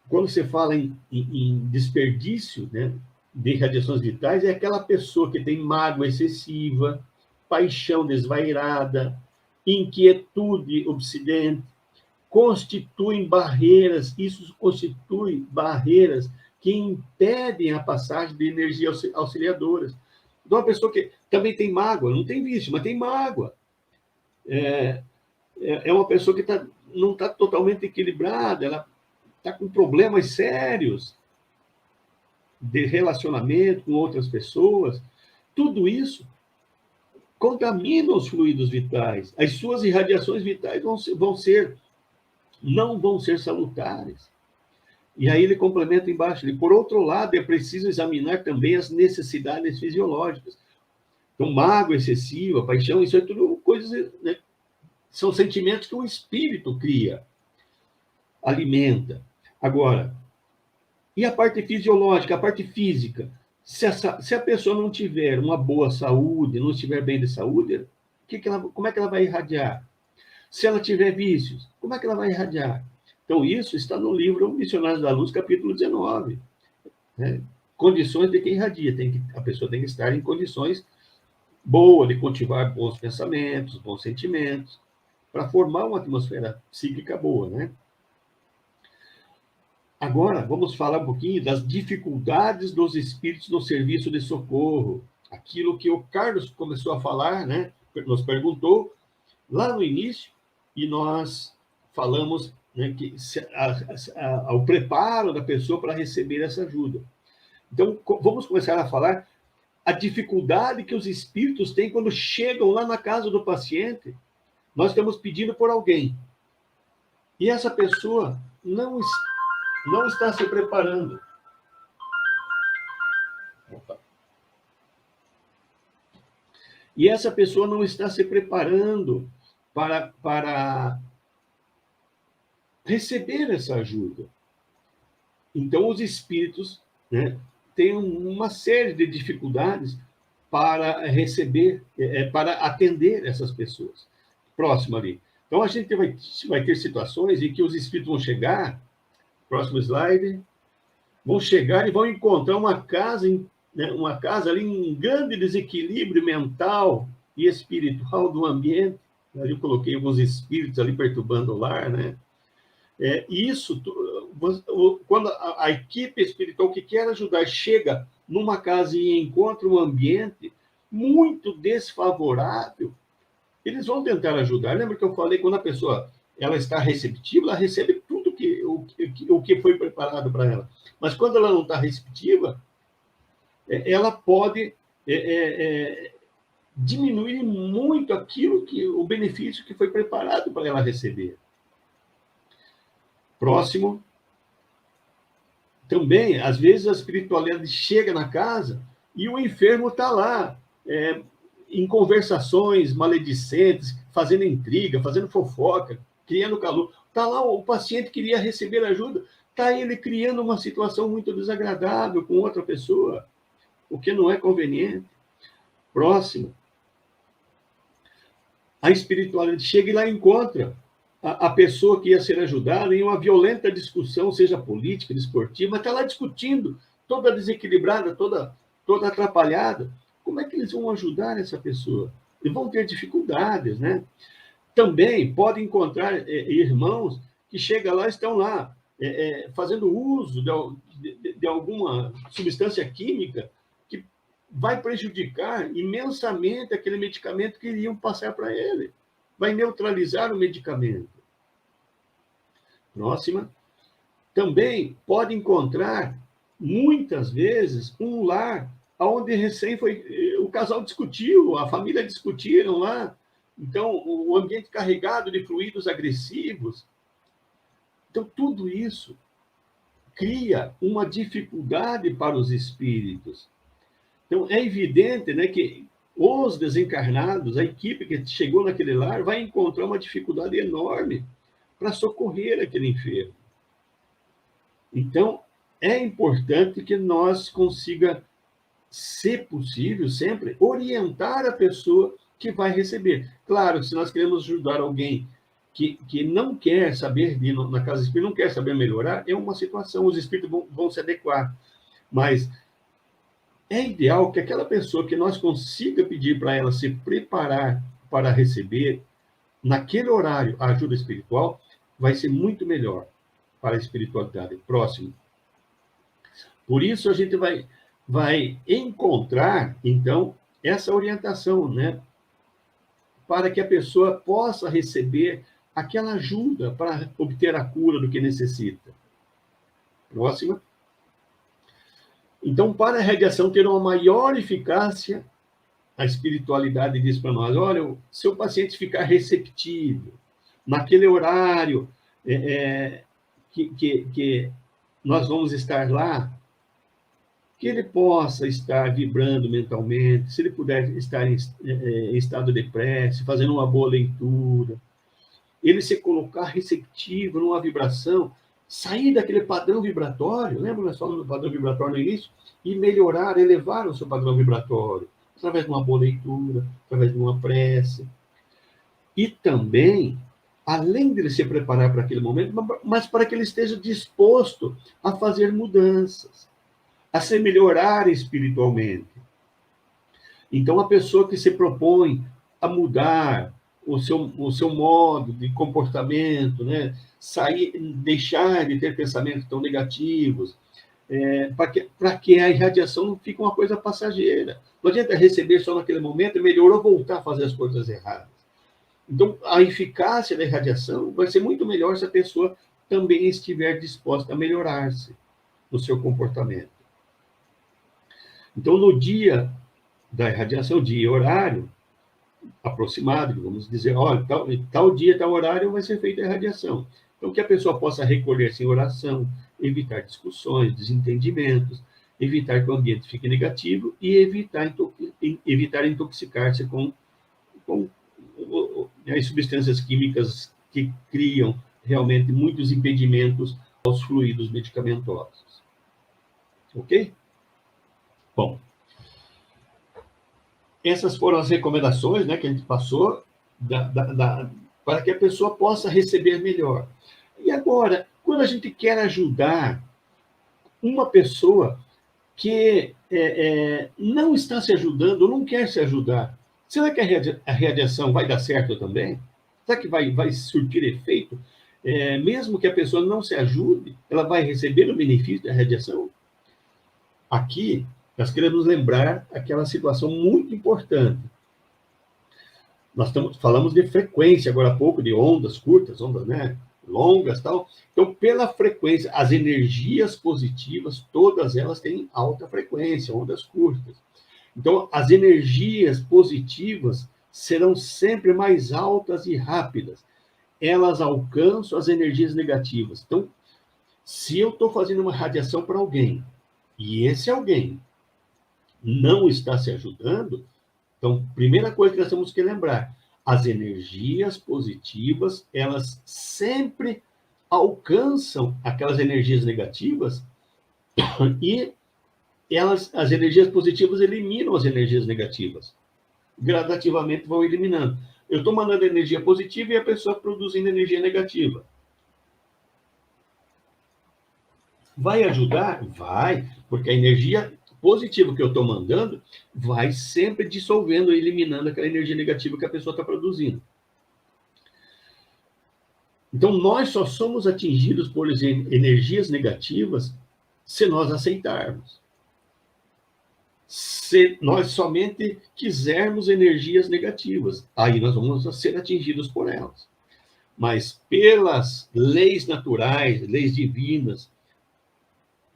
Quando você fala em desperdício, né, de irradiações vitais, é aquela pessoa que tem mágoa excessiva, paixão desvairada, inquietude obsidente, constituem barreiras, isso constitui barreiras que impedem a passagem de energias auxiliadoras. Então, uma pessoa que também tem mágoa, não tem vício, mas tem mágoa. É uma pessoa que não está totalmente equilibrada, ela está com problemas sérios de relacionamento com outras pessoas. Tudo isso contamina os fluidos vitais. As suas irradiações vitais não vão ser salutares. E aí ele complementa embaixo, por outro lado, é preciso examinar também as necessidades fisiológicas. Então, mágoa excessiva, paixão, isso é tudo coisas, né? São sentimentos que o espírito cria, alimenta. Agora, e a parte fisiológica, a parte física? Se a pessoa não tiver uma boa saúde, não estiver bem de saúde, como é que ela vai irradiar? Se ela tiver vícios, como é que ela vai irradiar? Então, isso está no livro Missionários da Luz, capítulo 19. Né? Condições de quem irradia. A pessoa tem que estar em condições boas de cultivar bons pensamentos, bons sentimentos, para formar uma atmosfera psíquica boa, né? Agora, vamos falar um pouquinho das dificuldades dos espíritos no serviço de socorro. Aquilo que o Carlos começou a falar, né? Nos perguntou lá no início, e nós falamos, né, que ao preparo da pessoa para receber essa ajuda. Então, vamos começar a falar a dificuldade que os espíritos têm quando chegam lá na casa do paciente. Nós estamos pedindo por alguém. E essa pessoa não está se preparando. E essa pessoa não está se preparando para receber essa ajuda. Então, os espíritos, né, tem uma série de dificuldades para receber, para atender essas pessoas. Próximo ali. Então, a gente vai ter situações em que os espíritos vão chegar, próximo slide, vão chegar e vão encontrar uma casa, né, uma casa ali em grande desequilíbrio mental e espiritual do ambiente. Ali eu coloquei alguns espíritos ali perturbando o lar, né? Isso, quando a equipe espiritual que quer ajudar chega numa casa e encontra um ambiente muito desfavorável, eles vão tentar ajudar. Lembra que eu falei, quando a pessoa ela está receptiva, ela recebe tudo o que foi preparado para ela. Mas quando ela não está receptiva, ela pode diminuir muito o benefício que foi preparado para ela receber. Próximo. Também, às vezes, a espiritualidade chega na casa e o enfermo está lá, em conversações maledicentes, fazendo intriga, fazendo fofoca, criando calor. Está lá, o paciente queria receber ajuda, está ele criando uma situação muito desagradável com outra pessoa, o que não é conveniente. Próximo. A espiritualidade chega e lá encontra a pessoa que ia ser ajudada em uma violenta discussão, seja política, desportiva, mas está lá discutindo, toda desequilibrada, toda atrapalhada. Como é que eles vão ajudar essa pessoa? Eles vão ter dificuldades, né? Também pode encontrar irmãos que chegam lá, estão lá, fazendo uso de alguma substância química que vai prejudicar imensamente aquele medicamento que iriam passar para ele. Vai neutralizar o medicamento. Próxima. Também pode encontrar, muitas vezes, um lar onde o casal discutiu, a família discutiram lá. Então, o ambiente carregado de fluidos agressivos. Então, tudo isso cria uma dificuldade para os espíritos. Então, é evidente, né, que os desencarnados, a equipe que chegou naquele lar, vai encontrar uma dificuldade enorme para socorrer aquele enfermo. Então, é importante que nós consiga, se possível, sempre orientar a pessoa que vai receber. Claro, se nós queremos ajudar alguém que não quer saber de ir na casa espírita, não quer saber melhorar, é uma situação, os espíritos vão se adequar. Mas é ideal que aquela pessoa que nós consiga pedir para ela se preparar para receber, naquele horário, a ajuda espiritual, vai ser muito melhor para a espiritualidade. Próximo. Por isso, a gente vai encontrar, então, essa orientação, né? Para que a pessoa possa receber aquela ajuda para obter a cura do que necessita. Próxima. Então, para a radiação ter uma maior eficácia, a espiritualidade diz para nós, olha, se o paciente ficar receptivo, naquele horário que nós vamos estar lá, que ele possa estar vibrando mentalmente, se ele puder estar em estado de prece, fazendo uma boa leitura, ele se colocar receptivo numa vibração, sair daquele padrão vibratório, lembra nós falamos do padrão vibratório no início? E melhorar, elevar o seu padrão vibratório, através de uma boa leitura, através de uma prece. E também, além de ele se preparar para aquele momento, mas para que ele esteja disposto a fazer mudanças, a se melhorar espiritualmente. Então, a pessoa que se propõe a mudar o seu modo de comportamento, né? Deixar de ter pensamentos tão negativos, para que a irradiação não fique uma coisa passageira. Não adianta receber só naquele momento, melhorou voltar a fazer as coisas erradas. Então, a eficácia da irradiação vai ser muito melhor se a pessoa também estiver disposta a melhorar-se no seu comportamento. Então, no dia da irradiação, dia e horário aproximado, vamos dizer, olha, tal dia, tal horário vai ser feita a irradiação. Então, que a pessoa possa recolher-se em oração, evitar discussões, desentendimentos, evitar que o ambiente fique negativo e evitar intoxicar-se com as substâncias químicas que criam realmente muitos impedimentos aos fluidos medicamentosos. Ok? Bom, essas foram as recomendações, né, que a gente passou para que a pessoa possa receber melhor. E agora, quando a gente quer ajudar uma pessoa que não está se ajudando, não quer se ajudar, será que a radiação vai dar certo também? Será que vai surtir efeito? Mesmo que a pessoa não se ajude, ela vai receber o benefício da radiação? Aqui, nós queremos lembrar aquela situação muito importante. Nós falamos de frequência agora há pouco, de ondas curtas, ondas, né, longas, tal. Então, pela frequência, as energias positivas, todas elas têm alta frequência, ondas curtas. Então, as energias positivas serão sempre mais altas e rápidas. Elas alcançam as energias negativas. Então, se eu estou fazendo uma radiação para alguém, e esse alguém não está se ajudando, então, primeira coisa que nós temos que lembrar, as energias positivas, elas sempre alcançam aquelas energias negativas e as energias positivas eliminam as energias negativas. Gradativamente vão eliminando. Eu estou mandando energia positiva e a pessoa produzindo energia negativa. Vai ajudar? Vai, porque a energia positiva que eu estou mandando vai sempre dissolvendo, eliminando aquela energia negativa que a pessoa está produzindo. Então, nós só somos atingidos por energias negativas se nós aceitarmos. Se nós somente quisermos energias negativas, aí nós vamos ser atingidos por elas. Mas pelas leis naturais, leis divinas,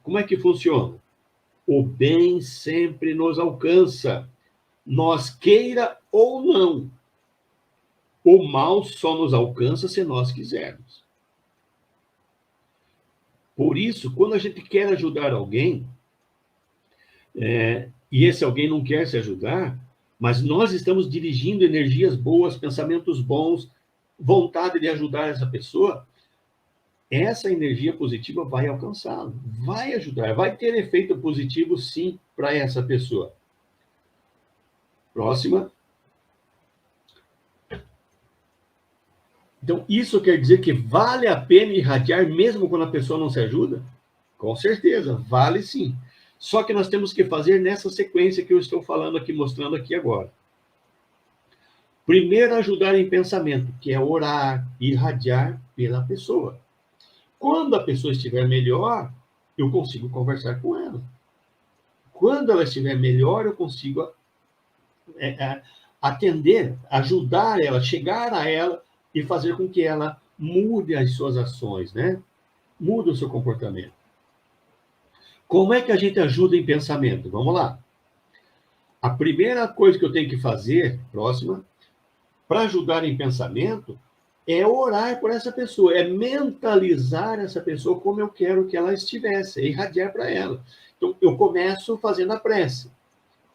como é que funciona? O bem sempre nos alcança, nós queira ou não. O mal só nos alcança se nós quisermos. Por isso, quando a gente quer ajudar alguém, e esse alguém não quer se ajudar, mas nós estamos dirigindo energias boas, pensamentos bons, vontade de ajudar essa pessoa, essa energia positiva vai alcançá-lo, vai ajudar, vai ter efeito positivo, sim, para essa pessoa. Próxima. Então, isso quer dizer que vale a pena irradiar mesmo quando a pessoa não se ajuda? Com certeza, vale sim. Só que nós temos que fazer nessa sequência que eu estou falando aqui, mostrando aqui agora. Primeiro, ajudar em pensamento, que é orar, irradiar pela pessoa. Quando a pessoa estiver melhor, eu consigo conversar com ela. Quando ela estiver melhor, eu consigo atender, ajudar ela, chegar a ela e fazer com que ela mude as suas ações, né? Mude o seu comportamento. Como é que a gente ajuda em pensamento? Vamos lá. A primeira coisa que eu tenho que fazer, próxima, para ajudar em pensamento, é orar por essa pessoa, é mentalizar essa pessoa como eu quero que ela estivesse, é irradiar para ela. Então, eu começo fazendo a prece.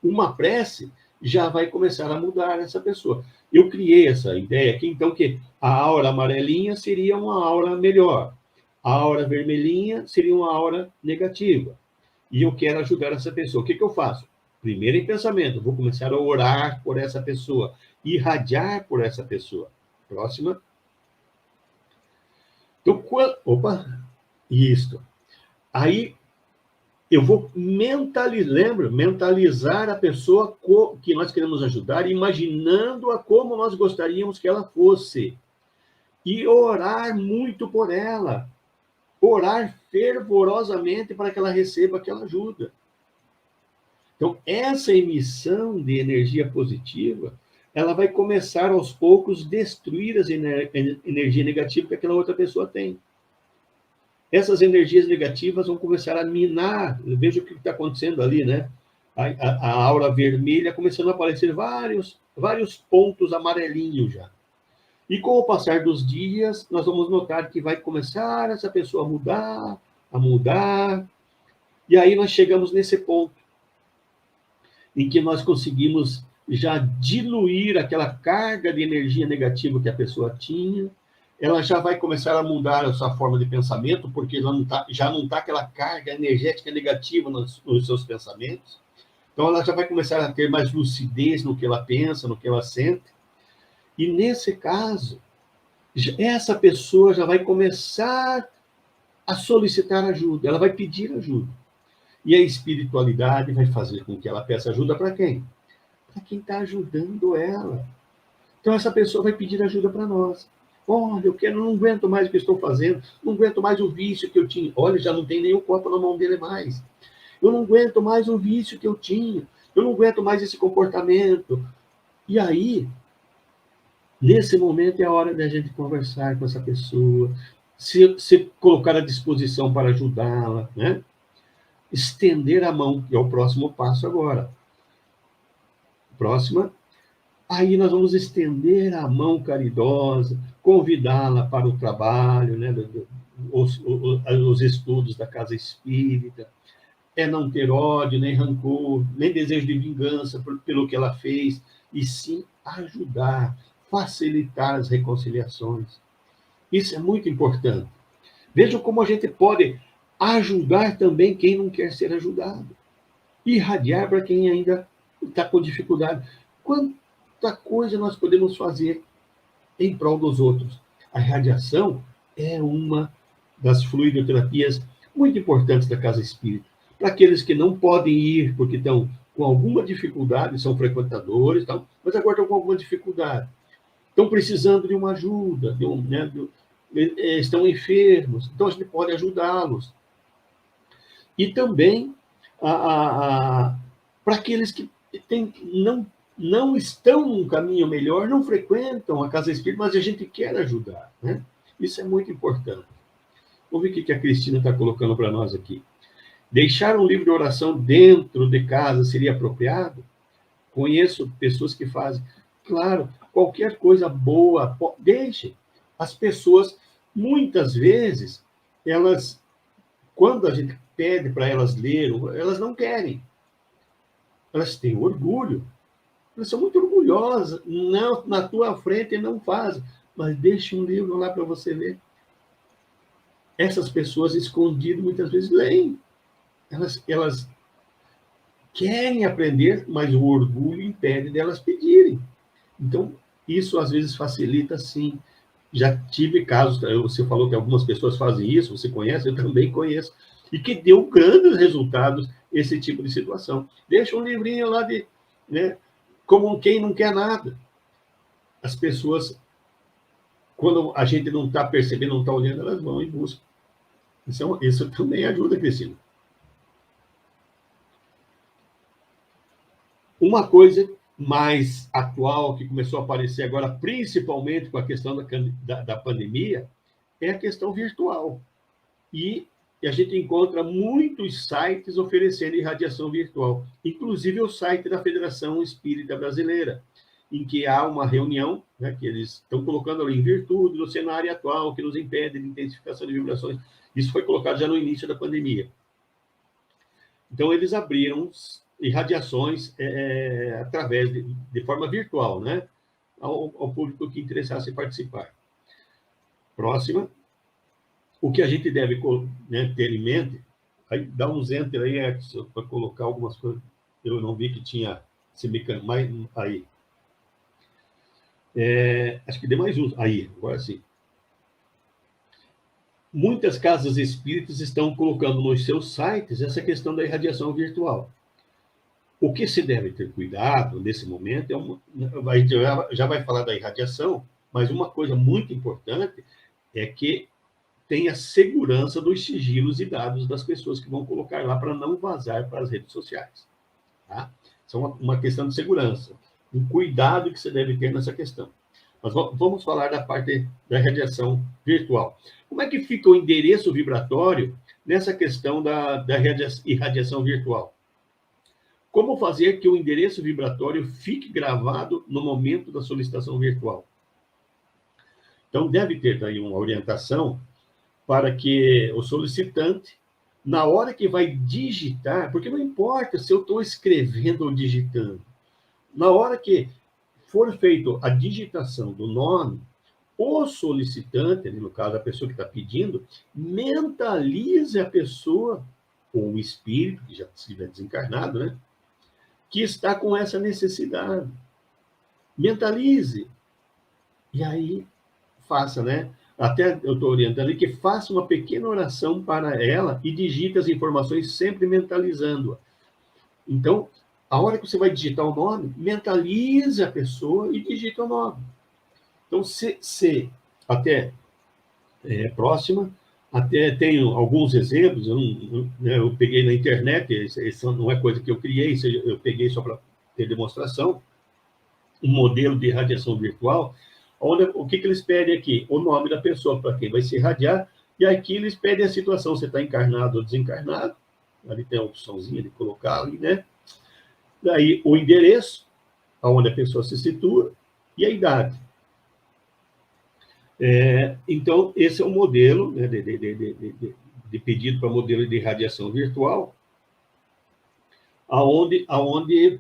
Uma prece já vai começar a mudar essa pessoa. Eu criei essa ideia aqui, então, que a aura amarelinha seria uma aura melhor, a aura vermelhinha seria uma aura negativa. E eu quero ajudar essa pessoa. O que eu faço? Primeiro em pensamento, vou começar a orar por essa pessoa, irradiar por essa pessoa. Próxima. Então, isso. Aí, eu vou mentalizar a pessoa que nós queremos ajudar, imaginando-a como nós gostaríamos que ela fosse. E orar muito por ela. Orar fervorosamente para que ela receba aquela ajuda. Então, essa emissão de energia positiva, ela vai começar aos poucos destruir as energia negativa que aquela outra pessoa tem. Essas energias negativas vão começar a minar. Veja o que está acontecendo ali, né? A aura vermelha começando a aparecer vários pontos amarelinhos já. E com o passar dos dias, nós vamos notar que vai começar essa pessoa a mudar. E aí nós chegamos nesse ponto em que nós conseguimos já diluir aquela carga de energia negativa que a pessoa tinha. Ela já vai começar a mudar a sua forma de pensamento, porque ela já não está aquela carga energética negativa nos seus pensamentos. Então, ela já vai começar a ter mais lucidez no que ela pensa, no que ela sente. E, nesse caso, essa pessoa já vai começar a solicitar ajuda, ela vai pedir ajuda. E a espiritualidade vai fazer com que ela peça ajuda para quem? Para quem está ajudando ela. Então, essa pessoa vai pedir ajuda para nós. Olha, não aguento mais o que estou fazendo, não aguento mais o vício que eu tinha. Olha, já não tem nem o copo na mão dele mais. Eu não aguento mais o vício que eu tinha, eu não aguento mais esse comportamento. E aí, nesse momento é a hora da gente conversar com essa pessoa, se colocar à disposição para ajudá-la, né? Estender a mão, que é o próximo passo agora. Próxima. Aí nós vamos estender a mão caridosa, convidá-la para o trabalho, né? Os estudos da casa espírita. É não ter ódio, nem rancor, nem desejo de vingança pelo que ela fez, e sim ajudar, facilitar as reconciliações. Isso é muito importante. Vejam como a gente pode ajudar também quem não quer ser ajudado. Irradiar para quem ainda está com dificuldade. Quanta coisa nós podemos fazer em prol dos outros. A irradiação é uma das fluidoterapias muito importantes da casa espírita. Para aqueles que não podem ir porque estão com alguma dificuldade, são frequentadores, mas agora estão com alguma dificuldade. Estão precisando de uma ajuda, estão enfermos, então a gente pode ajudá-los. E também para aqueles que não estão num caminho melhor, não frequentam a casa espírita, mas a gente quer ajudar, né? Isso é muito importante. Vamos ver o que a Cristina está colocando para nós aqui. Deixar um livro de oração dentro de casa seria apropriado? Conheço pessoas que fazem. Claro, qualquer coisa boa, deixe. As pessoas, muitas vezes, quando a gente pede para elas lerem, elas não querem. Elas têm orgulho. Elas são muito orgulhosas. Não, na tua frente não fazem. Mas deixe um livro lá para você ler. Essas pessoas escondidas, muitas vezes, leem. Elas querem aprender, mas o orgulho impede delas pedirem. Então, isso às vezes facilita, sim. Já tive casos, você falou que algumas pessoas fazem isso, você conhece, eu também conheço, e que deu grandes resultados esse tipo de situação. Deixa um livrinho lá como quem não quer nada. As pessoas, quando a gente não está percebendo, não está olhando, elas vão e buscam. Isso também ajuda, Cristina. Uma coisa mais atual que começou a aparecer agora, principalmente com a questão da pandemia, é a questão virtual. E a gente encontra muitos sites oferecendo irradiação virtual, inclusive o site da Federação Espírita Brasileira, em que há uma reunião, né, que eles estão colocando ali em virtude do cenário atual, que nos impede de intensificação de vibrações. Isso foi colocado já no início da pandemia. Então, eles abriram irradiações através de forma virtual, né, ao público que interessasse participar. Próxima. O que a gente deve, né, ter em mente, aí dá uns enter aí, para colocar algumas coisas. Eu não vi que tinha esse mecanismo, mas aí. Acho que dê mais uso. Aí, agora sim. Muitas casas espíritas estão colocando nos seus sites essa questão da irradiação virtual. O que se deve ter cuidado nesse momento já vai falar da irradiação, mas uma coisa muito importante é que tenha segurança dos sigilos e dados das pessoas que vão colocar lá para não vazar para as redes sociais. Tá? Isso é uma questão de segurança, um cuidado que você deve ter nessa questão. Mas vamos falar da parte da radiação virtual. Como é que fica o endereço vibratório nessa questão da irradiação virtual? Como fazer que o endereço vibratório fique gravado no momento da solicitação virtual? Então, deve ter aí uma orientação para que o solicitante, na hora que vai digitar, porque não importa se eu estou escrevendo ou digitando, na hora que for feita a digitação do nome, o solicitante, no caso a pessoa que está pedindo, mentalize a pessoa, ou o espírito, que já estiver desencarnado, né? que está com essa necessidade. Mentalize. E aí, faça, né? Até eu estou orientando ali que faça uma pequena oração para ela e digite as informações sempre mentalizando-a. Então, a hora que você vai digitar o nome, mentalize a pessoa e digita o nome. Então, se até próxima, até tenho alguns exemplos, eu peguei na internet, isso não é coisa que eu criei, eu peguei só para ter demonstração, um modelo de radiação virtual, onde, o que eles pedem aqui? O nome da pessoa para quem vai se irradiar, e aqui eles pedem a situação, você está encarnado ou desencarnado, ali tem a opçãozinha de colocar ali, né? Daí o endereço, aonde a pessoa se situa, e a idade. Então, esse é o modelo, né, de pedido para modelo de radiação virtual, aonde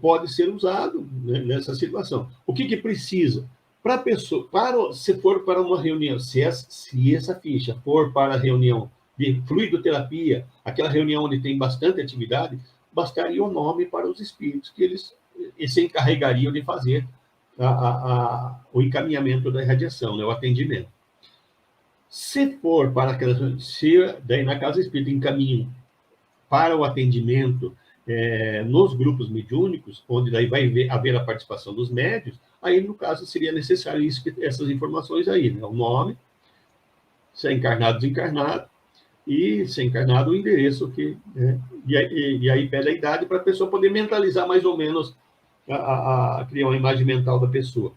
pode ser usado, né, nessa situação. O que precisa? Para a pessoa, se for para uma reunião, se essa ficha for para a reunião de fluidoterapia, aquela reunião onde tem bastante atividade, bastaria o nome para os espíritos que eles se encarregariam de fazer o encaminhamento da irradiação, né, o atendimento. Se for para aquelas, se daí na casa espírita encaminham para o atendimento nos grupos mediúnicos, onde daí vai haver a participação dos médios, aí, no caso, seria necessário essas informações aí, né? O nome, se é encarnado, desencarnado, e se é encarnado, o endereço, e aí pede a idade para a pessoa poder mentalizar mais ou menos, criar uma imagem mental da pessoa.